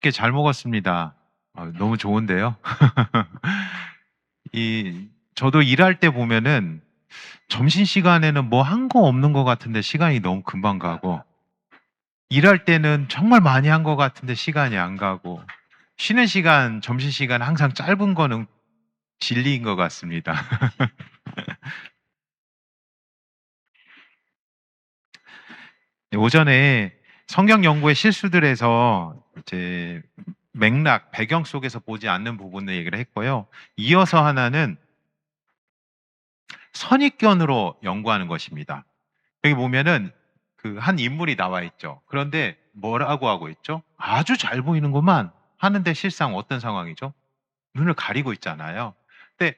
맛있게 잘 먹었습니다. 너무 좋은데요. 저도 일할 때 보면은 점심시간에는 뭐 한 거 없는 것 같은데 시간이 너무 금방 가고, 일할 때는 정말 많이 한 것 같은데 시간이 안 가고, 쉬는 시간, 점심시간 항상 짧은 거는 진리인 것 같습니다. 오전에 성경 연구의 실수들에서 이제 맥락, 배경 속에서 보지 않는 부분을 얘기를 했고요. 이어서 하나는 선입견으로 연구하는 것입니다. 여기 보면은 그 한 인물이 나와 있죠. 그런데 뭐라고 하고 있죠? 아주 잘 보이는구만 하는데 실상 어떤 상황이죠? 눈을 가리고 있잖아요. 근데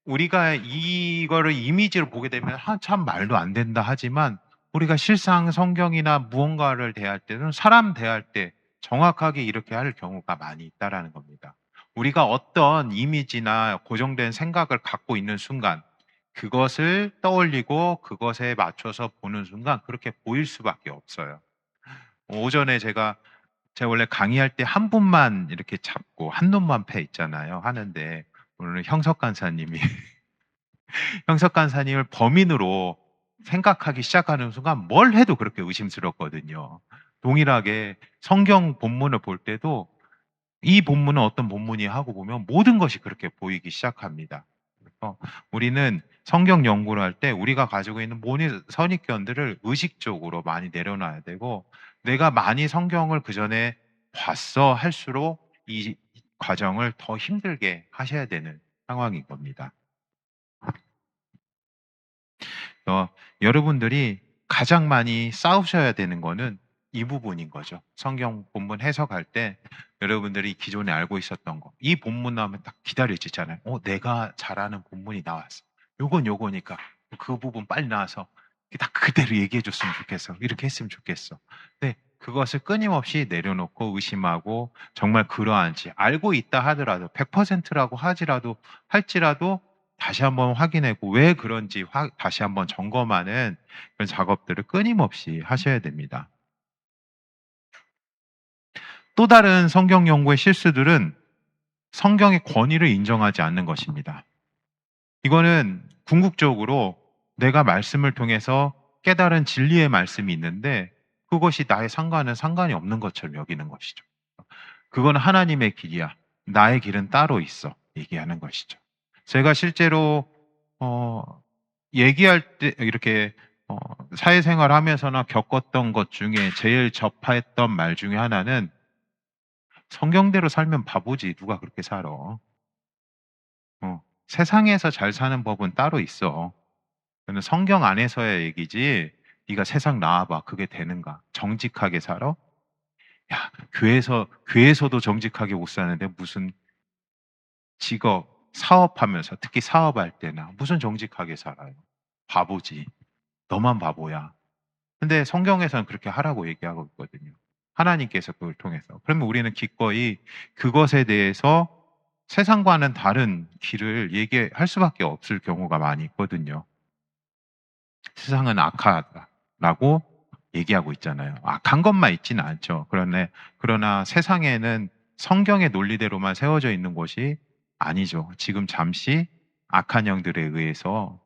우리가 이거를 이미지로 보게 되면 참 말도 안 된다 하지만 우리가 실상 성경이나 무언가를 대할 때는 사람 대할 때 정확하게 이렇게 할 경우가 많이 있다라는 겁니다. 우리가 어떤 이미지나 고정된 생각을 갖고 있는 순간 그것을 떠올리고 그것에 맞춰서 보는 순간 그렇게 보일 수밖에 없어요. 오전에 제가 원래 강의할 때 한 분만 이렇게 잡고 한 놈만 패 있잖아요. 하는데 오늘은 형석 간사님이 형석 간사님을 범인으로 생각하기 시작하는 순간 뭘 해도 그렇게 의심스럽거든요. 동일하게 성경 본문을 볼 때도 이 본문은 어떤 본문이 하고 보면 모든 것이 그렇게 보이기 시작합니다. 그래서 우리는 성경 연구를 할 때 우리가 가지고 있는 모든 선입견들을 의식적으로 많이 내려놔야 되고, 내가 많이 성경을 그 전에 봤어 할수록 이 과정을 더 힘들게 하셔야 되는 상황인 겁니다. 여러분들이 가장 많이 싸우셔야 되는 거는 이 부분인 거죠. 성경 본문 해석할 때 여러분들이 기존에 알고 있었던 거, 이 본문 나오면 딱 기다려지잖아요. 내가 잘 아는 본문이 나왔어. 요건 요거니까 그 부분 빨리 나와서 딱 그대로 얘기해 줬으면 좋겠어. 이렇게 했으면 좋겠어. 근데 그것을 끊임없이 내려놓고 의심하고, 정말 그러한지 알고 있다 하더라도 100%라고 할지라도 다시 한번 확인하고 왜 그런지 다시 한번 점검하는 그런 작업들을 끊임없이 하셔야 됩니다. 또 다른 성경 연구의 실수들은 성경의 권위를 인정하지 않는 것입니다. 이거는 궁극적으로 내가 말씀을 통해서 깨달은 진리의 말씀이 있는데 그것이 나의 상관은 상관이 없는 것처럼 여기는 것이죠. 그건 하나님의 길이야. 나의 길은 따로 있어. 얘기하는 것이죠. 제가 실제로 어, 얘기할 때 이렇게 어, 사회생활 하면서나 겪었던 것 중에 제일 접했던 말 중에 하나는 성경대로 살면 바보지 누가 그렇게 살아. 세상에서 잘 사는 법은 따로 있어. 그는 성경 안에서의 얘기지. 네가 세상 나와봐. 그게 되는가? 정직하게 살아? 야, 교회에서도 정직하게 못 사는데 무슨 직업, 사업하면서 특히 사업할 때나 무슨 정직하게 살아요? 바보지. 너만 바보야. 근데 성경에서는 그렇게 하라고 얘기하고 있거든요. 하나님께서 그걸 통해서. 그러면 우리는 기꺼이 그것에 대해서 세상과는 다른 길을 얘기할 수밖에 없을 경우가 많이 있거든요. 세상은 악하다라고 얘기하고 있잖아요. 악한 것만 있지는 않죠. 그러나 세상에는 성경의 논리대로만 세워져 있는 것이 아니죠. 지금 잠시 악한 영들에 의해서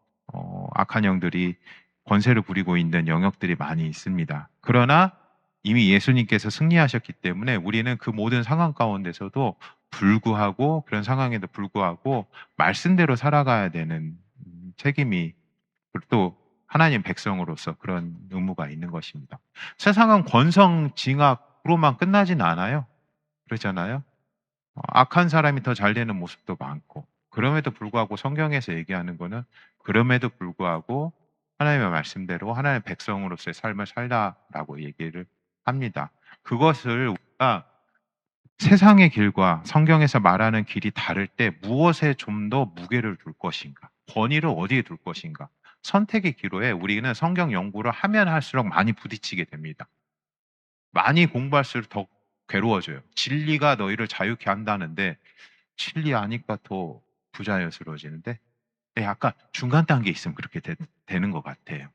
악한 영들이 권세를 부리고 있는 영역들이 많이 있습니다. 그러나 이미 예수님께서 승리하셨기 때문에 우리는 그 모든 상황 가운데서도 불구하고 그런 상황에도 불구하고 말씀대로 살아가야 되는 책임이, 그리고 또 하나님 백성으로서 그런 의무가 있는 것입니다. 세상은 권성징악으로만 끝나진 않아요. 그러잖아요. 악한 사람이 더 잘 되는 모습도 많고, 그럼에도 불구하고 성경에서 얘기하는 거는 그럼에도 불구하고 하나님의 말씀대로 하나님의 백성으로서의 삶을 살다라고 얘기를 합니다. 그것을 우리가 세상의 길과 성경에서 말하는 길이 다를 때 무엇에 좀 더 무게를 둘 것인가? 권위를 어디에 둘 것인가? 선택의 기로에 우리는 성경 연구를 하면 할수록 많이 부딪히게 됩니다. 많이 공부할수록 더 괴로워져요. 진리가 너희를 자유케 한다는데 진리 아니까 더 부자연스러워지는데, 약간 중간 단계에 있으면 그렇게 되는 것 같아요.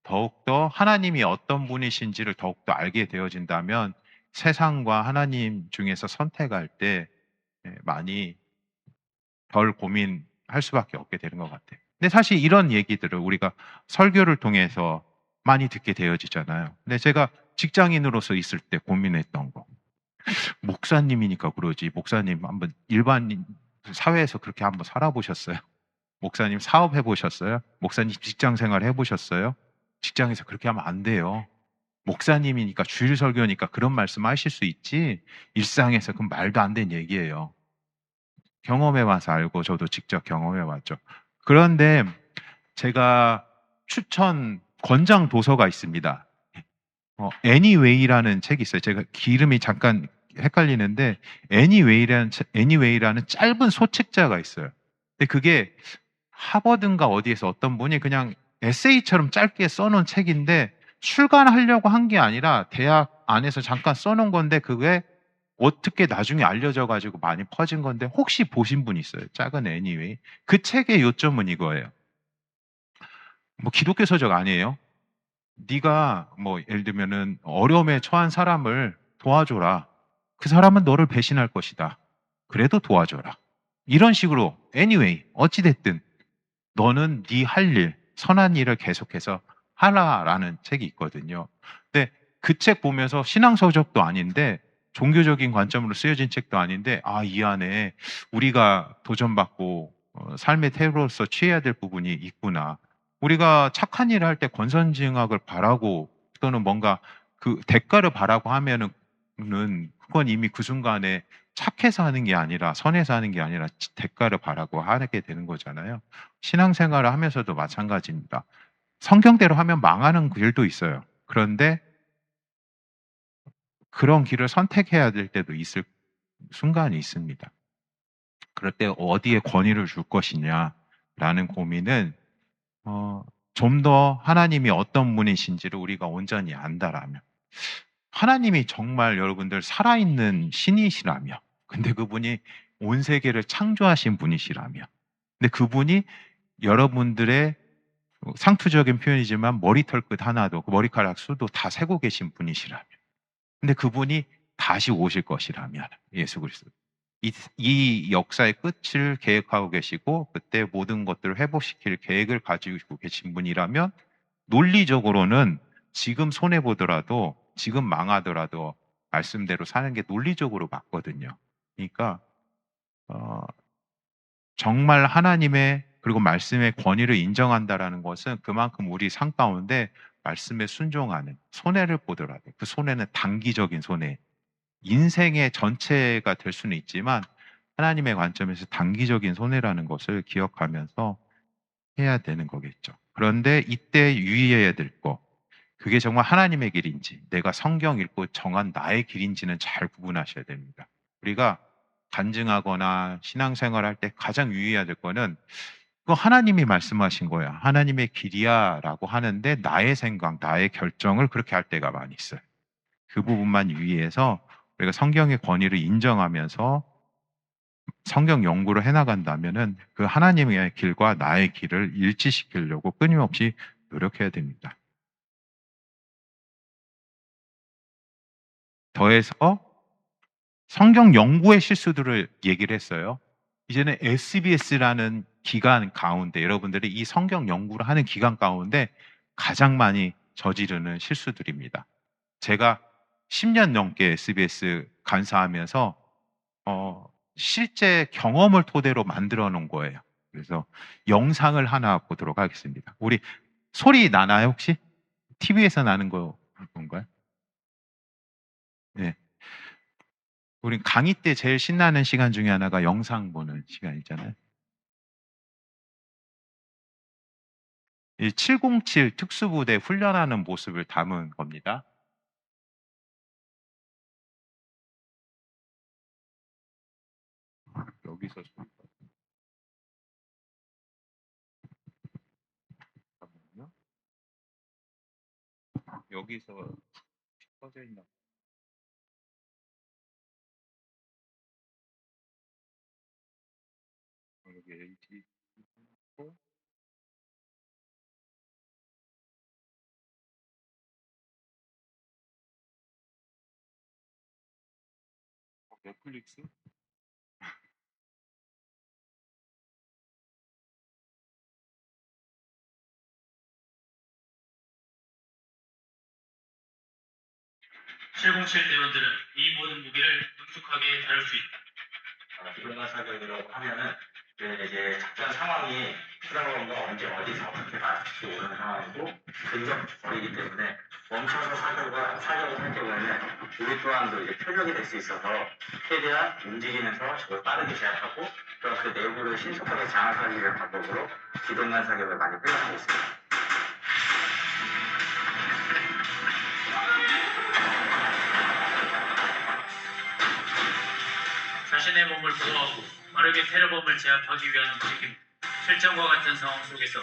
더욱더 하나님이 어떤 분이신지를 더욱더 알게 되어진다면 세상과 하나님 중에서 선택할 때 많이 덜 고민할 수밖에 없게 되는 것 같아요. 근데 사실 이런 얘기들을 우리가 설교를 통해서 많이 듣게 되어지잖아요. 근데 제가 직장인으로서 있을 때 고민했던 거. 목사님이니까 그러지. 목사님 한번 일반인 사회에서 그렇게 한번 살아보셨어요? 목사님 사업해 보셨어요? 목사님 직장 생활 해 보셨어요? 직장에서 그렇게 하면 안 돼요. 목사님이니까 주일 설교니까 그런 말씀하실 수 있지 일상에서 그건 말도 안 되는 얘기예요. 경험해 봐서 알고 저도 직접 경험해 봤죠. 그런데 제가 추천 권장 도서가 있습니다. 애니웨이라는 책이 있어요. 제가 이름이 잠깐 헷갈리는데 애니웨이라는 짧은 소책자가 있어요. 근데 그게 하버드인가 어디에서 어떤 분이 그냥 에세이처럼 짧게 써놓은 책인데 출간하려고 한 게 아니라 대학 안에서 잠깐 써놓은 건데 그게 어떻게 나중에 알려져 가지고 많이 퍼진 건데 혹시 보신 분 있어요? 작은 애니웨이. 그 책의 요점은 이거예요. 뭐 기독교 서적 아니에요. 네가 뭐 예를 들면은 어려움에 처한 사람을 도와줘라. 그 사람은 너를 배신할 것이다. 그래도 도와줘라. 이런 식으로 anyway 어찌 됐든 너는 네 할 일, 선한 일을 계속해서 하라라는 책이 있거든요. 근데 그 책 보면서 신앙 서적도 아닌데 종교적인 관점으로 쓰여진 책도 아닌데 이 안에 우리가 도전받고 삶의 태도로서 취해야 될 부분이 있구나. 우리가 착한 일을 할 때 권선징악을 바라고 또는 뭔가 그 대가를 바라고 하면은 그건 이미 그 순간에 착해서 하는 게 아니라 선해서 하는 게 아니라 대가를 바라고 하게 되는 거잖아요. 신앙생활을 하면서도 마찬가지입니다. 성경대로 하면 망하는 길도 있어요. 그런데 그런 길을 선택해야 될 때도 있을 순간이 있습니다. 그럴 때 어디에 권위를 줄 것이냐라는 고민은 어, 좀 더 하나님이 어떤 분이신지를 우리가 온전히 안다라면 하나님이 정말 여러분들 살아있는 신이시라며 근데 그분이 온 세계를 창조하신 분이시라며 근데 그분이 여러분들의 상투적인 표현이지만 머리털 끝 하나도 그 머리카락 수도 다 세고 계신 분이시라면 근데 그분이 다시 오실 것이라면 예수 그리스도 이 역사의 끝을 계획하고 계시고 그때 모든 것들을 회복시킬 계획을 가지고 계신 분이라면 논리적으로는 지금 손해 보더라도 지금 망하더라도 말씀대로 사는 게 논리적으로 맞거든요. 그러니까 어, 정말 하나님의 그리고 말씀의 권위를 인정한다라는 것은 그만큼 우리 삶 가운데 말씀에 순종하는 손해를 보더라도 그 손해는 단기적인 손해, 인생의 전체가 될 수는 있지만 하나님의 관점에서 단기적인 손해라는 것을 기억하면서 해야 되는 거겠죠. 그런데 이때 유의해야 될 거, 그게 정말 하나님의 길인지 내가 성경 읽고 정한 나의 길인지는 잘 구분하셔야 됩니다. 우리가 간증하거나 신앙생활 할 때 가장 유의해야 될 거는 그거 하나님이 말씀하신 거야. 하나님의 길이야 라고 하는데 나의 생각, 나의 결정을 그렇게 할 때가 많이 있어요. 그 부분만 유의해서 우리가 성경의 권위를 인정하면서 성경 연구를 해나간다면은 그 하나님의 길과 나의 길을 일치시키려고 끊임없이 노력해야 됩니다. 더해서 성경 연구의 실수들을 얘기를 했어요. 이제는 SBS라는 기관 가운데 여러분들이 이 성경 연구를 하는 기관 가운데 가장 많이 저지르는 실수들입니다. 제가 10년 넘게 SBS 간사하면서 실제 경험을 토대로 만들어 놓은 거예요. 그래서 영상을 하나 보도록 하겠습니다. 우리 소리 나나요, 혹시? TV에서 나는 건가요? 네. 우린 강의 때 제일 신나는 시간 중에 하나가 영상 보는 시간이잖아요. 이 707 특수부대 훈련하는 모습을 담은 겁니다. 여기서 잠깐만요. 여기서 꺼져 있나? 여기 LG 넷플릭스? (707) 대원들은 이 모든 무기를 능숙하게 다룰 수 있다. 기동관 사격이라고 하면은 이제 작전 상황이 필요한가 언제 어디서 어떻게 맞을지 모르는 상황이고 근접 거리이기 때문에 멈춰서 사격을 할 경우에는 우리 또한도 이제 표적이 될 수 있어서 최대한 움직이면서 적을 빠르게 제압하고 또 그 내부를 신속하게 장악하기 위한 방법으로 기동관 사격을 많이 훈련하고 있습니다. 자신의 몸을 보호하고 빠르게 테러범을 제압하기 위한 움직임, 실전과 같은 상황 속에서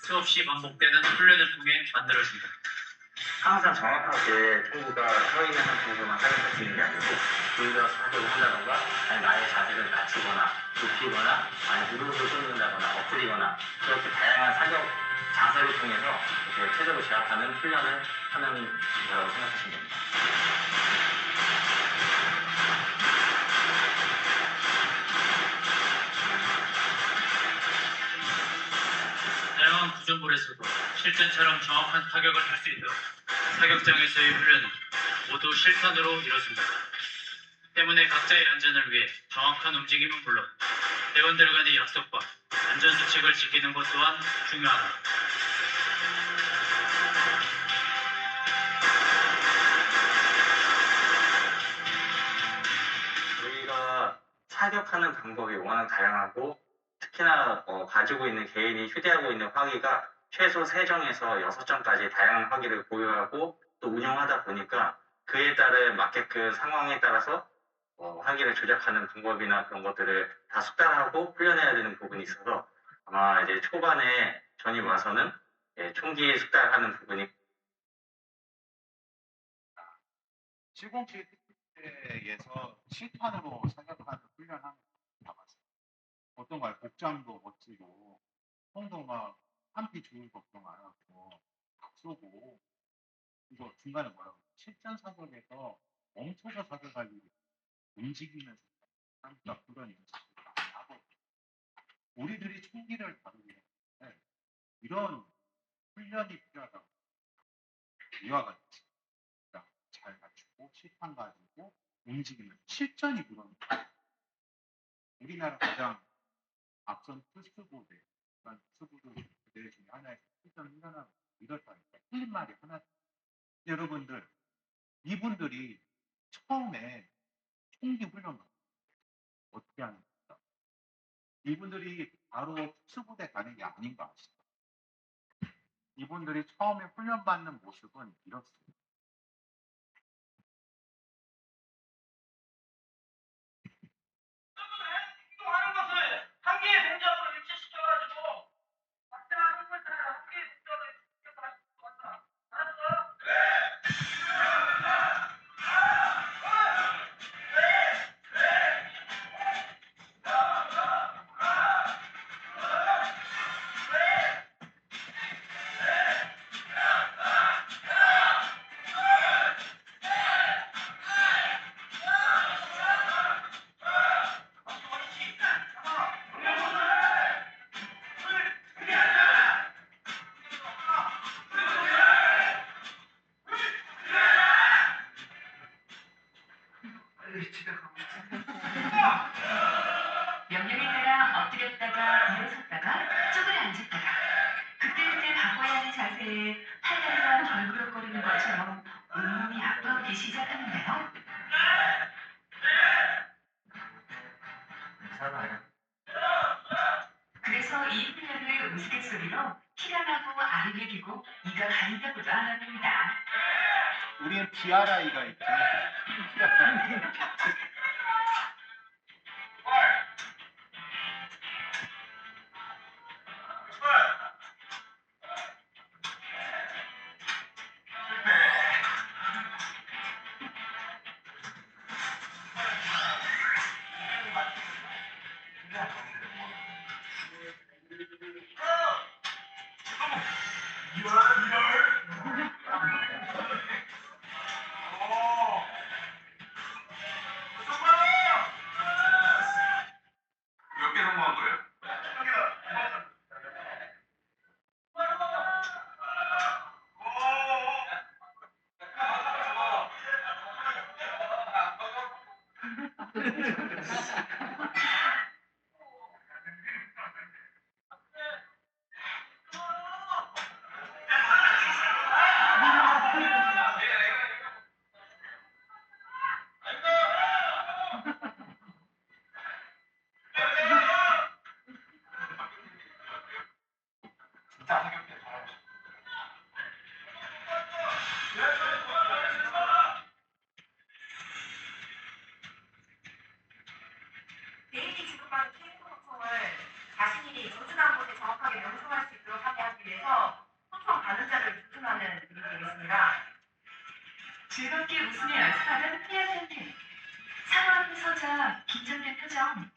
수없이 반복되는 훈련을 통해 만들어진다. 항상 정확하게 총구가 서 있는 상태에서만 사격할 수 있는 게 아니고 둘다 사격을 한다던가 아니 나의 자세를 낮추거나 눕히거나 아니 무릎을 꿇는다거나 엎드리거나 그렇게 다양한 사격 자세를 통해서 이렇게 최적을 제압하는 훈련을 하는 거라고 생각하시면 됩니다. 다양한 구조물에서도 실전처럼 정확한 타격을 할 수 있도록 사격장에서의 훈련은 모두 실탄으로 이뤄진다. 때문에 각자의 안전을 위해 정확한 움직임은 물론 대원들 간의 약속과 안전수칙을 지키는 것 또한 중요하다. 저희가 사격하는 방법이 워낙 다양하고 특히나 가지고 있는 개인이 휴대하고 있는 화기가 최소 3정에서 6정까지 다양한 화기를 보유하고 또 운영하다 보니까 그에 따른 맞게끔 상황에 따라서 화기를 조작하는 방법이나 그런 것들을 다 숙달하고 훈련해야 되는 부분이 있어서 아마 이제 초반에 전이 와서는 총기 숙달하는 부분이 707 특집대에서 실탄으로 사격하는 훈련하는 거 봐봤어요. 어떤가요? 복장도 멋지고 총도 막 한피 좋을 걱정 안 하고 딱 쏘고 이거 중간에 뭐라고 실전 사격에서 멈춰서 사격할 일이 움직이면서 하니까 그런 연습을 많이 하고 우리들이 총기를 다루기 때문에 이런 훈련이 필요하다고 이와 같이 잘 갖추고 실탄 가지고 움직이는 실전이 그런 우리나라 가장 앞선 특수부대 특수부대 중에 하나에서 실전 훈련하는 이렇다니까 틀린 말이 하나. 여러분들 이분들이 처음에 총기 훈련 어떻게 하는 겁니까? 이분들이 바로 특수부대 가는 게 아닌 거 아시죠? 이분들이 처음에 훈련받는 모습은 이렇습니다. 하는 것을 한 개의 동작으로 일치시켜가지고 각자 하는 것을 한 개의 동작으로 일치시켜서 할 수 있다. 알았어? 명령에 따라 엎드렸다가 일어섰다가 쪼그려 앉았다가 그때그때 바꿔야 하는 자세에 팔다리가 덜그럭거리는 것처럼 온몸이 아파오기 시작하는데요. 그래서 이 훈련을 우스갯소리로 키가 나고 아리를 기고 이가 가린다고도 하랍니다. 우리는 PRI가 있죠. 개인이 지급받은 캐릭터 소총을 자신이 조준한 곳에 정확하게 명중할 수 있도록 하게 하기 위해서 소총 가늠자를 조준하는 일이 되겠습니다. 즐겁게 웃으며 연습하는 피아노님. 상어 앞에 서자 긴장된 표정.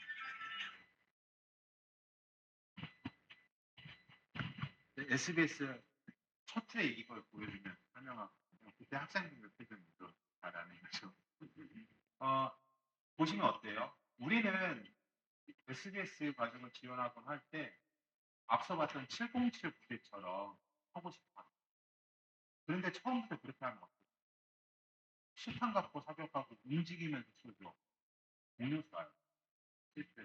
SBS 첫 회 이걸 보여주면 설명하고 그때 학생들 표정도 잘하는 거죠. 보시면 어때요? 우리는 SBS 과정을 지원하곤 할 때 앞서 봤던 707 부대처럼 하고 싶어. 그런데 처음부터 그렇게 하면 어때요? 실탄 갖고 사격하고 움직이면서 쏘죠. 공룡 쏴요. 실패.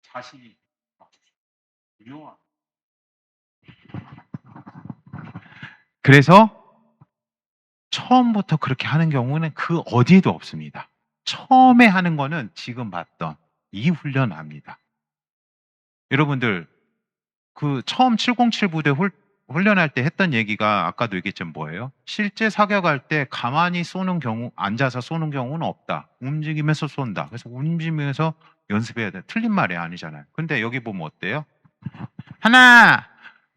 자신이 맞추죠. 두려워. 그래서 처음부터 그렇게 하는 경우는 그 어디에도 없습니다. 처음에 하는 거는 지금 봤던 이 훈련 합니다. 여러분들 그 처음 707 부대 훈련할 때 했던 얘기가 아까도 얘기했지만 뭐예요? 실제 사격할 때 가만히 쏘는 경우, 앉아서 쏘는 경우는 없다. 움직이면서 쏜다. 그래서 움직이면서 연습해야 돼. 틀린 말이 아니잖아요. 근데 여기 보면 어때요? 하나,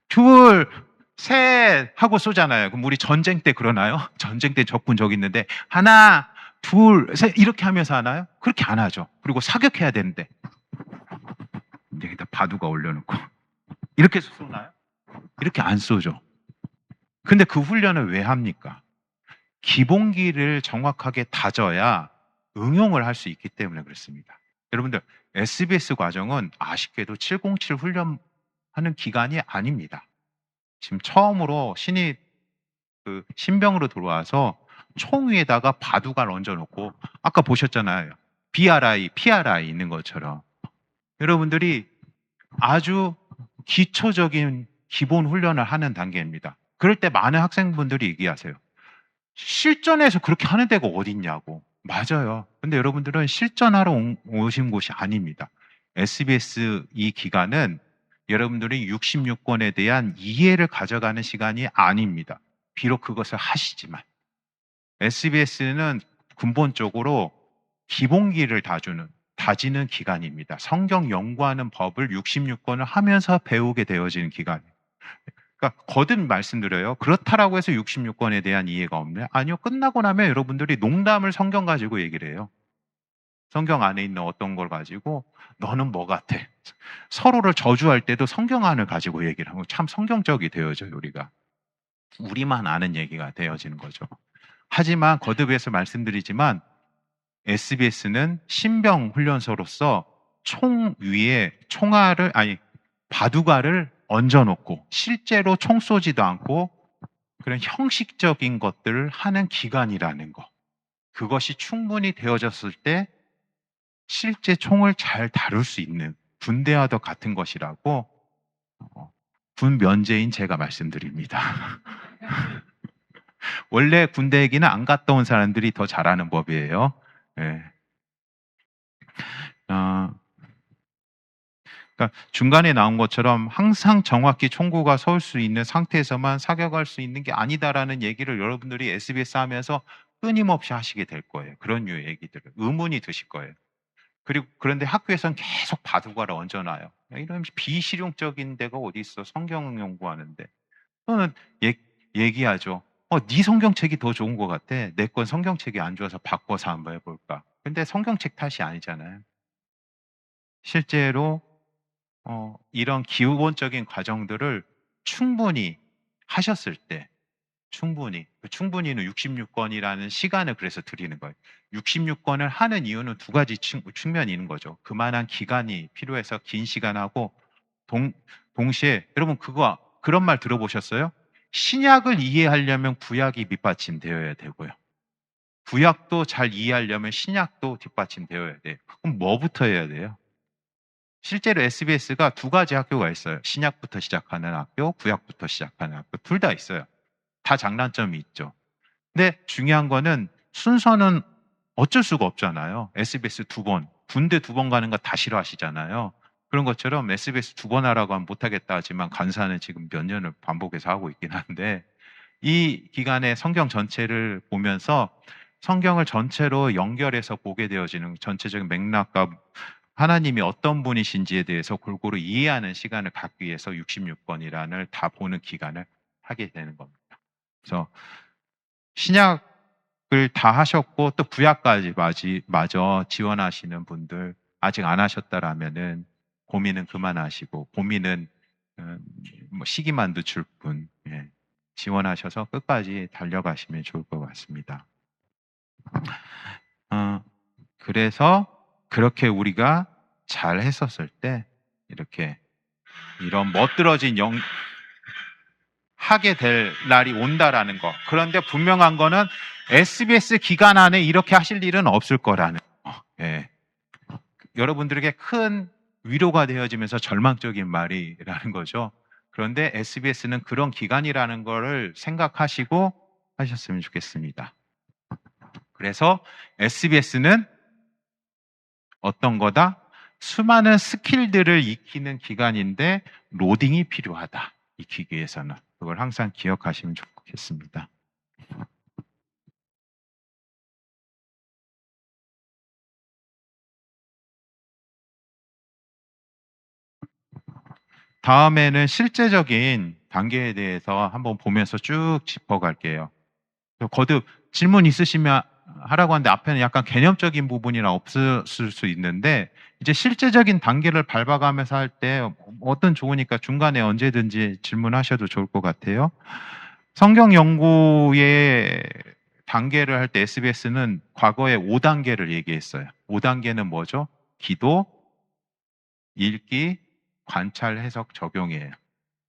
둘, 셋 하고 쏘잖아요. 그럼 우리 전쟁 때 그러나요? 전쟁 때 적군 저기 있는데 하나, 둘, 셋 이렇게 하면서 하나요? 그렇게 안 하죠. 그리고 사격해야 되는데 여기다 바둑가 올려놓고 이렇게 쏘나요? 이렇게 안 쏘죠. 근데 그 훈련을 왜 합니까? 기본기를 정확하게 다져야 응용을 할 수 있기 때문에 그렇습니다. 여러분들 SBS 과정은 아쉽게도 707 훈련하는 기간이 아닙니다. 지금 처음으로 신입 신병으로 들어와서 총 위에다가 바둑알 얹어놓고 아까 보셨잖아요. BRI, PRI 있는 것처럼 여러분들이 아주 기초적인 기본 훈련을 하는 단계입니다. 그럴 때 많은 학생분들이 얘기하세요. 실전에서 그렇게 하는 데가 어딨냐고. 맞아요. 근데 여러분들은 실전하러 오신 곳이 아닙니다. SBS 이 기간은 여러분들이 66권에 대한 이해를 가져가는 시간이 아닙니다. 비록 그것을 하시지만 SBS는 근본적으로 기본기를 다지는 기간입니다. 성경 연구하는 법을 66권을 하면서 배우게 되어지는 기간이에요. 그러니까 거듭 말씀드려요. 그렇다라고 해서 66권에 대한 이해가 없네? 아니요. 끝나고 나면 여러분들이 농담을 성경 가지고 얘기를 해요. 성경 안에 있는 어떤 걸 가지고 너는 뭐 같아? 서로를 저주할 때도 성경 안을 가지고 얘기를 하고 참 성경적이 되어져요. 우리만 아는 얘기가 되어지는 거죠. 하지만 거듭해서 말씀드리지만 SBS는 신병 훈련소로서 총 위에 바둑알을 얹어놓고 실제로 총 쏘지도 않고 그런 형식적인 것들을 하는 기간이라는 거. 그것이 충분히 되어졌을 때 실제 총을 잘 다룰 수 있는 군대와도 같은 것이라고 군 면제인 제가 말씀드립니다. 원래 군대 얘기는 안 갔다 온 사람들이 더 잘하는 법이에요. 네. 그러니까 중간에 나온 것처럼 항상 정확히 총구가 설 수 있는 상태에서만 사격할 수 있는 게 아니다라는 얘기를 여러분들이 SBS 하면서 끊임없이 하시게 될 거예요. 그런 류의 얘기들을 의문이 드실 거예요. 그런데 학교에서는 계속 바둑알을 얹어놔요. 이런 비실용적인 데가 어디 있어? 성경 연구하는데. 또는 얘기하죠. 네 성경책이 더 좋은 것 같아. 내 건 성경책이 안 좋아서 바꿔서 한번 해볼까. 근데 성경책 탓이 아니잖아요. 실제로 이런 기본적인 과정들을 충분히 하셨을 때 충분히는 66권이라는 시간을 그래서 드리는 거예요. 66권을 하는 이유는 두 가지 측면이 있는 거죠. 그만한 기간이 필요해서 긴 시간하고 동시에 여러분 그런 말 들어보셨어요? 신약을 이해하려면 구약이 밑받침되어야 되고요. 구약도 잘 이해하려면 신약도 뒷받침되어야 돼요. 그럼 뭐부터 해야 돼요? 실제로 SBS가 두 가지 학교가 있어요. 신약부터 시작하는 학교, 구약부터 시작하는 학교. 둘 다 있어요. 다 장단점이 있죠. 근데 중요한 거는 순서는 어쩔 수가 없잖아요. SBS 2번, 군대 2번 가는 거 다 싫어하시잖아요. 그런 것처럼 SBS 2번 하라고 하면 못하겠다 하지만 간사는 지금 몇 년을 반복해서 하고 있긴 한데, 이 기간에 성경 전체를 보면서 성경을 전체로 연결해서 보게 되어지는 전체적인 맥락과 하나님이 어떤 분이신지에 대해서 골고루 이해하는 시간을 갖기 위해서 66번이란을 다 보는 기간을 하게 되는 겁니다. 그래서 신약을 다 하셨고 또 구약까지 마저 지원하시는 분들 아직 안 하셨다라면은 고민은 그만하시고, 고민은 뭐 시기만 늦출 뿐, 지원하셔서 끝까지 달려가시면 좋을 것 같습니다. 그래서 그렇게 우리가 잘 했었을 때 이렇게 이런 멋들어진 하게 될 날이 온다라는 거. 그런데 분명한 거는 SBS 기간 안에 이렇게 하실 일은 없을 거라는 거. 여러분들에게 큰 위로가 되어지면서 절망적인 말이라는 거죠. 그런데 SBS는 그런 기간이라는 거를 생각하시고 하셨으면 좋겠습니다. 그래서 SBS는 어떤 거다? 수많은 스킬들을 익히는 기간인데 로딩이 필요하다. 익히기 위해서는. 그걸 항상 기억하시면 좋겠습니다. 다음에는 실제적인 단계에 대해서 한번 보면서 쭉 짚어갈게요. 거듭 질문 있으시면 하라고 하는데 앞에는 약간 개념적인 부분이라 없을 수 있는데, 이제 실제적인 단계를 밟아가면서 할 때 어떤 좋으니까 중간에 언제든지 질문하셔도 좋을 것 같아요. 성경 연구의 단계를 할 때 SBS는 과거에 5단계를 얘기했어요. 5단계는 뭐죠? 기도, 읽기, 관찰, 해석, 적용이에요.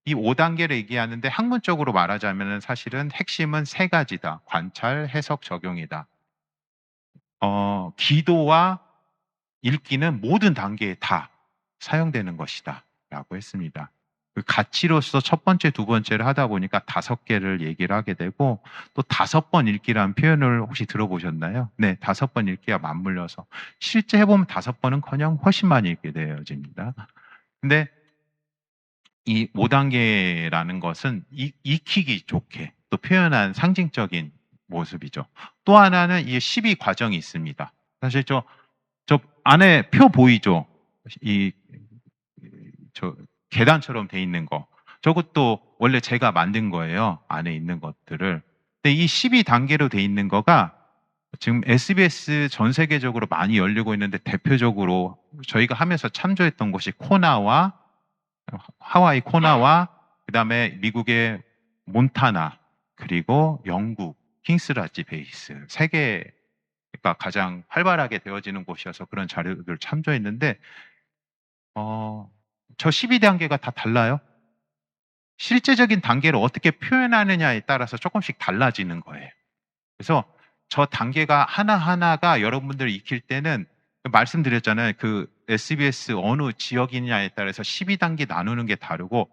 이 5단계를 얘기하는데 학문적으로 말하자면 사실은 핵심은 3가지다. 관찰, 해석, 적용이다. 기도와 읽기는 모든 단계에 다 사용되는 것이다 라고 했습니다. 그 가치로서 첫 번째, 두 번째를 하다 보니까 5개를 얘기를 하게 되고, 또 5번 읽기라는 표현을 혹시 들어보셨나요? 네, 5번 읽기와 맞물려서 실제 해보면 5번은커녕 훨씬 많이 읽게 되어집니다. 근데 이 5단계라는 것은 익히기 좋게 또 표현한 상징적인 모습이죠. 또 하나는 이 12 과정이 있습니다. 사실 저 안에 표 보이죠? 저 계단처럼 돼 있는 거. 저것도 원래 제가 만든 거예요. 안에 있는 것들을. 근데 이 12단계로 돼 있는 거가 지금 SBS 전 세계적으로 많이 열리고 있는데, 대표적으로 저희가 하면서 참조했던 곳이 하와이 코나와 그다음에 미국의 몬타나, 그리고 영국 킹스라지 베이스, 3개가 가장 활발하게 되어지는 곳이어서 그런 자료들을 참조했는데, 저 12단계가 다 달라요. 실제적인 단계를 어떻게 표현하느냐에 따라서 조금씩 달라지는 거예요. 그래서 저 단계가 하나하나가 여러분들 익힐 때는 말씀드렸잖아요. 그 SBS 어느 지역이냐에 따라서 12단계 나누는 게 다르고,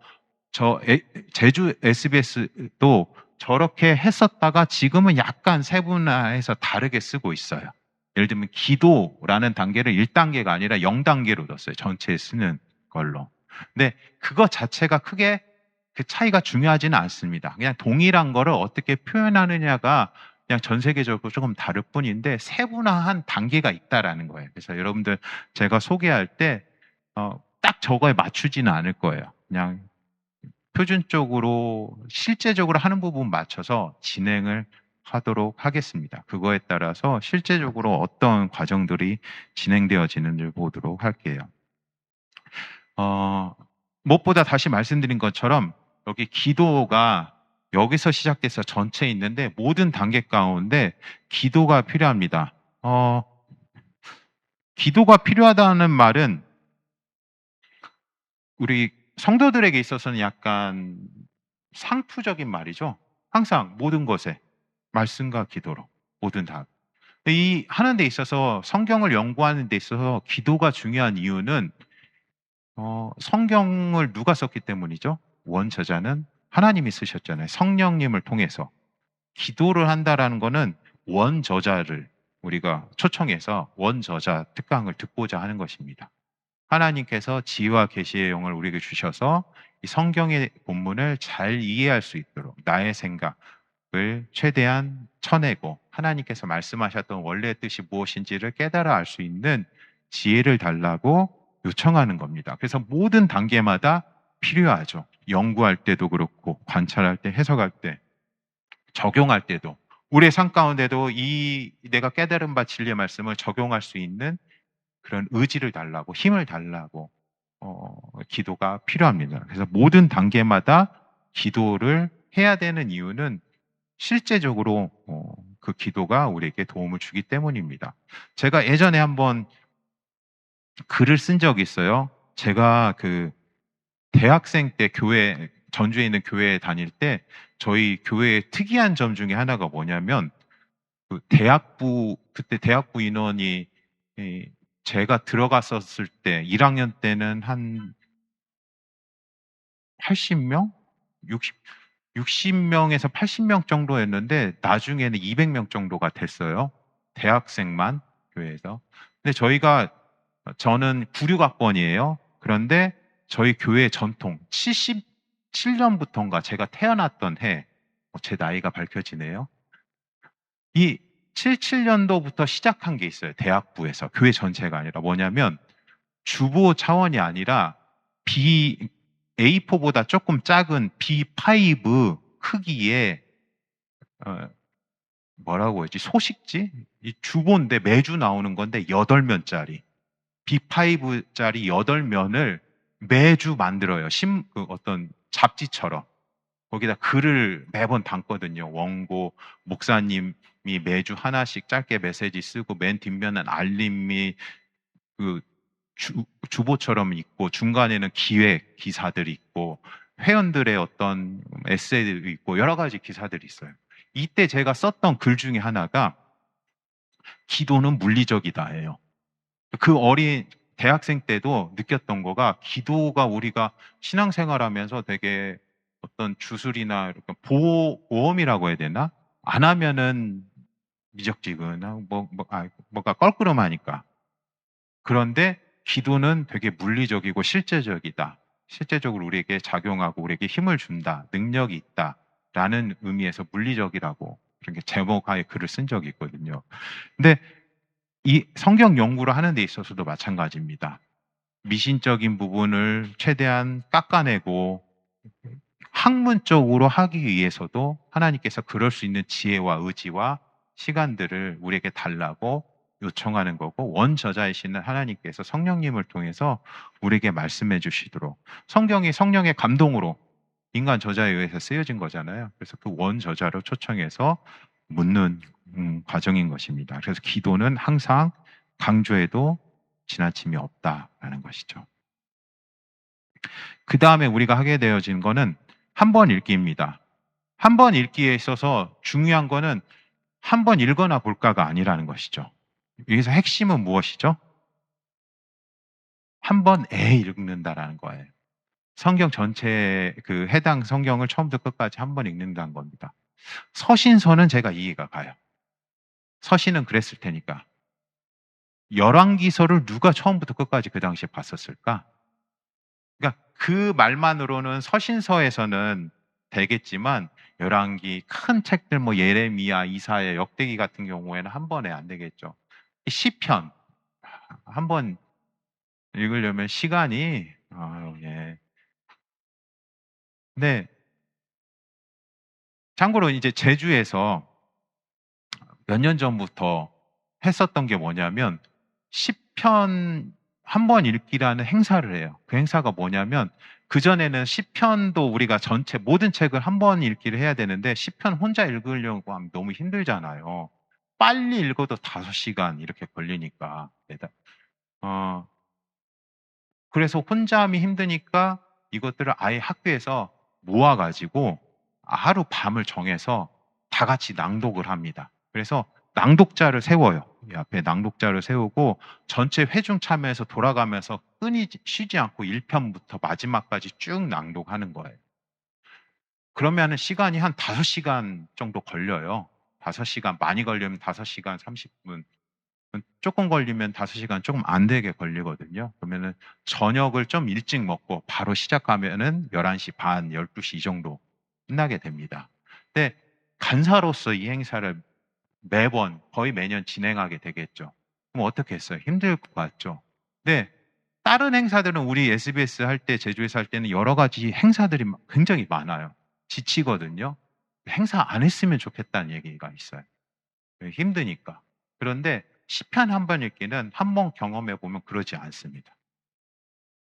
제주 SBS도 저렇게 했었다가 지금은 약간 세분화해서 다르게 쓰고 있어요. 예를 들면 기도라는 단계를 1단계가 아니라 0단계로 뒀어요. 전체에 쓰는 걸로. 근데 그거 자체가 크게 그 차이가 중요하지는 않습니다. 그냥 동일한 거를 어떻게 표현하느냐가 그냥 전 세계적으로 조금 다를 뿐인데, 세분화한 단계가 있다라는 거예요. 그래서 여러분들 제가 소개할 때 딱 저거에 맞추지는 않을 거예요. 그냥 표준적으로 실제적으로 하는 부분 맞춰서 진행을 하도록 하겠습니다. 그거에 따라서 실제적으로 어떤 과정들이 진행되어지는지 보도록 할게요. 무엇보다 다시 말씀드린 것처럼 여기 기도가 여기서 시작돼서 전체에 있는데, 모든 단계 가운데 기도가 필요합니다. 기도가 필요하다는 말은 우리 성도들에게 있어서는 약간 상투적인 말이죠. 항상 모든 것에 말씀과 기도로 모든 다. 이 하는 데 있어서 성경을 연구하는 데 있어서 기도가 중요한 이유는 성경을 누가 썼기 때문이죠? 원저자는 하나님이 쓰셨잖아요. 성령님을 통해서. 기도를 한다라는 거는 원저자를 우리가 초청해서 원저자 특강을 듣고자 하는 것입니다. 하나님께서 지혜와 계시의 영을 우리에게 주셔서 이 성경의 본문을 잘 이해할 수 있도록 나의 생각을 최대한 쳐내고 하나님께서 말씀하셨던 원래의 뜻이 무엇인지를 깨달아 알 수 있는 지혜를 달라고 요청하는 겁니다. 그래서 모든 단계마다 필요하죠. 연구할 때도 그렇고 관찰할 때, 해석할 때, 적용할 때도 우리의 삶 가운데도 이 내가 깨달은 바 진리의 말씀을 적용할 수 있는 그런 의지를 달라고 힘을 달라고 기도가 필요합니다. 그래서 모든 단계마다 기도를 해야 되는 이유는 실제적으로 그 기도가 우리에게 도움을 주기 때문입니다. 제가 예전에 한번 글을 쓴 적이 있어요. 제가 그 대학생 때 교회 전주에 있는 교회에 다닐 때 저희 교회의 특이한 점 중에 하나가 뭐냐면 그 그때 대학부 인원이 제가 들어갔었을 때 1학년 때는 한 80명? 60명에서 80명 정도였는데 나중에는 200명 정도가 됐어요. 대학생만 교회에서. 근데 저는 96학번이에요. 그런데 저희 교회 전통 77년부터인가 제가 태어났던 해, 제 나이가 밝혀지네요. 이 77년도부터 시작한 게 있어요. 대학부에서. 교회 전체가 아니라 뭐냐면 주보 차원이 아니라 A4보다 조금 작은 B5 크기의 뭐라고 했지? 소식지? 이 주보인데 매주 나오는 건데 8면짜리 B5짜리 8면을 매주 만들어요. 어떤 잡지처럼. 거기다 글을 매번 담거든요. 원고, 목사님이 매주 하나씩 짧게 메시지 쓰고 맨 뒷면은 알림이 주보처럼 있고 중간에는 기획 기사들이 있고 회원들의 어떤 에세이들이 있고 여러 가지 기사들이 있어요. 이때 제가 썼던 글 중에 하나가 기도는 물리적이다예요. 그 어린 대학생 때도 느꼈던 거가 기도가 우리가 신앙생활하면서 되게 어떤 주술이나 이렇게 보험이라고 해야 되나? 안 하면은 미적지근하고 뭐가 껄끄름하니까. 그런데 기도는 되게 물리적이고 실제적이다. 실제적으로 우리에게 작용하고 우리에게 힘을 준다. 능력이 있다라는 의미에서 물리적이라고 이렇게 제목하에 글을 쓴 적이 있거든요. 근데 이 성경 연구를 하는 데 있어서도 마찬가지입니다. 미신적인 부분을 최대한 깎아내고 학문적으로 하기 위해서도 하나님께서 그럴 수 있는 지혜와 의지와 시간들을 우리에게 달라고 요청하는 거고 원저자이신 하나님께서 성령님을 통해서 우리에게 말씀해 주시도록 성경이 성령의 감동으로 인간 저자에 의해서 쓰여진 거잖아요. 그래서 그 원저자로 초청해서 묻는 과정인 것입니다. 그래서 기도는 항상 강조해도 지나침이 없다라는 것이죠. 그 다음에 우리가 하게 되어진 거는 한 번 읽기입니다. 한 번 읽기에 있어서 중요한 거는 한 번 읽거나 볼까가 아니라는 것이죠. 여기서 핵심은 무엇이죠? 한 번에 읽는다라는 거예요. 성경 전체 그 해당 성경을 처음부터 끝까지 한 번 읽는다는 겁니다. 서신서는 제가 이해가 가요. 서신은 그랬을 테니까. 열왕기서를 누가 처음부터 끝까지 그 당시에 봤었을까? 그러니까 그 말만으로는 서신서에서는 되겠지만 열왕기 큰 책들 뭐 예레미야, 이사야, 역대기 같은 경우에는 한 번에 안 되겠죠. 시편 한 번 읽으려면 시간이 예. 네. 참고로 이제 제주에서 몇 년 전부터 했었던 게 뭐냐면 시편 한 번 읽기라는 행사를 해요. 그 행사가 뭐냐면 그전에는 시편도 우리가 전체 모든 책을 한 번 읽기를 해야 되는데 시편 혼자 읽으려고 하면 너무 힘들잖아요. 빨리 읽어도 5시간 이렇게 걸리니까. 그래서 혼자 하면 힘드니까 이것들을 아예 학교에서 모아가지고 하루 밤을 정해서 다 같이 낭독을 합니다. 그래서 낭독자를 세워요. 이 앞에 낭독자를 세우고 전체 회중 참여해서 돌아가면서 끊이지 쉬지 않고 1편부터 마지막까지 쭉 낭독하는 거예요. 그러면은 시간이 한 5시간 정도 걸려요. 5시간, 많이 걸리면 5시간 30분. 조금 걸리면 5시간 조금 안 되게 걸리거든요. 그러면은 저녁을 좀 일찍 먹고 바로 시작하면은 11시 반, 12시 이 정도 끝나게 됩니다. 근데 간사로서 이 행사를 매번 거의 매년 진행하게 되겠죠. 그럼 어떻게 했어요? 힘들 것 같죠. 근데 다른 행사들은 우리 SBS 할 때, 제주에서 할 때는 여러 가지 행사들이 굉장히 많아요. 지치거든요. 행사 안 했으면 좋겠다는 얘기가 있어요. 힘드니까. 그런데 시편 한 번 읽기는 한 번 경험해 보면 그러지 않습니다.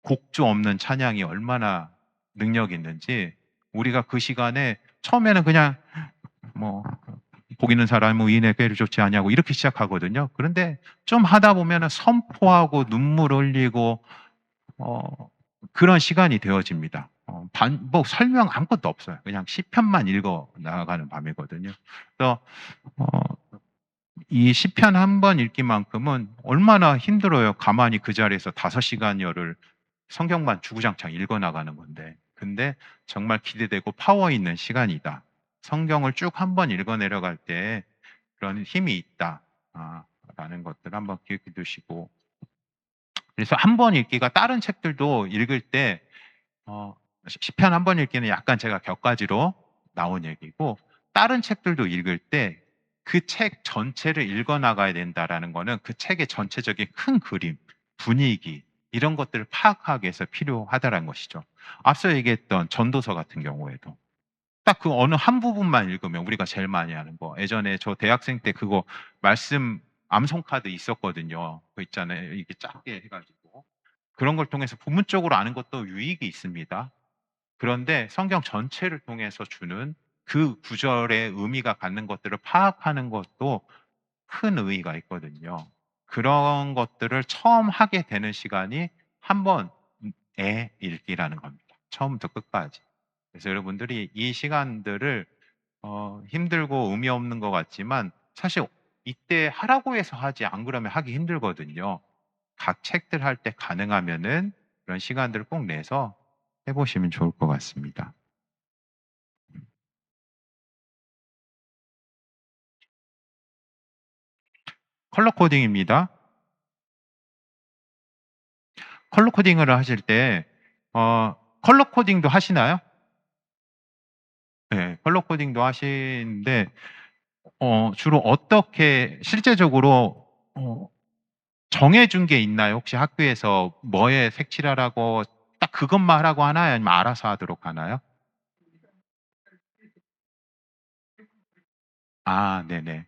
곡조 없는 찬양이 얼마나 능력 있는지 우리가 그 시간에 처음에는 그냥 뭐 복 있는 사람은 의인의 꾀를 쫓지 아니하고 이렇게 시작하거든요. 그런데 좀 하다 보면 선포하고 눈물 흘리고 그런 시간이 되어집니다. 뭐 설명 아무것도 없어요. 그냥 시편만 읽어 나가는 밤이거든요. 그래서 이 시편 한 번 읽기만큼은 얼마나 힘들어요. 가만히 그 자리에서 5시간여를 성경만 주구장창 읽어 나가는 건데. 근데 정말 기대되고 파워 있는 시간이다. 성경을 쭉 한 번 읽어 내려갈 때 그런 힘이 있다. 라는 것들 한번 기억해 두시고. 그래서 한 번 읽기가 다른 책들도 읽을 때 시편 한 번 읽기는 약간 제가 격가지로 나온 얘기고 다른 책들도 읽을 때 그 책 전체를 읽어 나가야 된다라는 거는 그 책의 전체적인 큰 그림, 분위기 이런 것들을 파악하기 위해서 필요하다는 것이죠. 앞서 얘기했던 전도서 같은 경우에도 딱 그 어느 한 부분만 읽으면 우리가 제일 많이 하는 거. 예전에 저 대학생 때 그거 말씀 암송 카드 있었거든요. 그거 있잖아요. 이게 작게 해가지고 그런 걸 통해서 부문적으로 아는 것도 유익이 있습니다. 그런데 성경 전체를 통해서 주는 그 구절의 의미가 갖는 것들을 파악하는 것도 큰 의의가 있거든요. 그런 것들을 처음 하게 되는 시간이 한 번의 읽기라는 겁니다. 처음부터 끝까지. 그래서 여러분들이 이 시간들을 힘들고 의미 없는 것 같지만 사실 이때 하라고 해서 하지 안 그러면 하기 힘들거든요. 각 책들 할 때 가능하면은 그런 시간들을 꼭 내서 해보시면 좋을 것 같습니다. 컬러 코딩입니다. 컬러 코딩을 하실 때 컬러 코딩도 하시나요? 네, 컬러 코딩도 하시는데 주로 어떻게 실제적으로 정해준 게 있나요? 혹시 학교에서 뭐에 색칠하라고 딱 그것만 하라고 하나요? 아니면 알아서 하도록 하나요? 네네.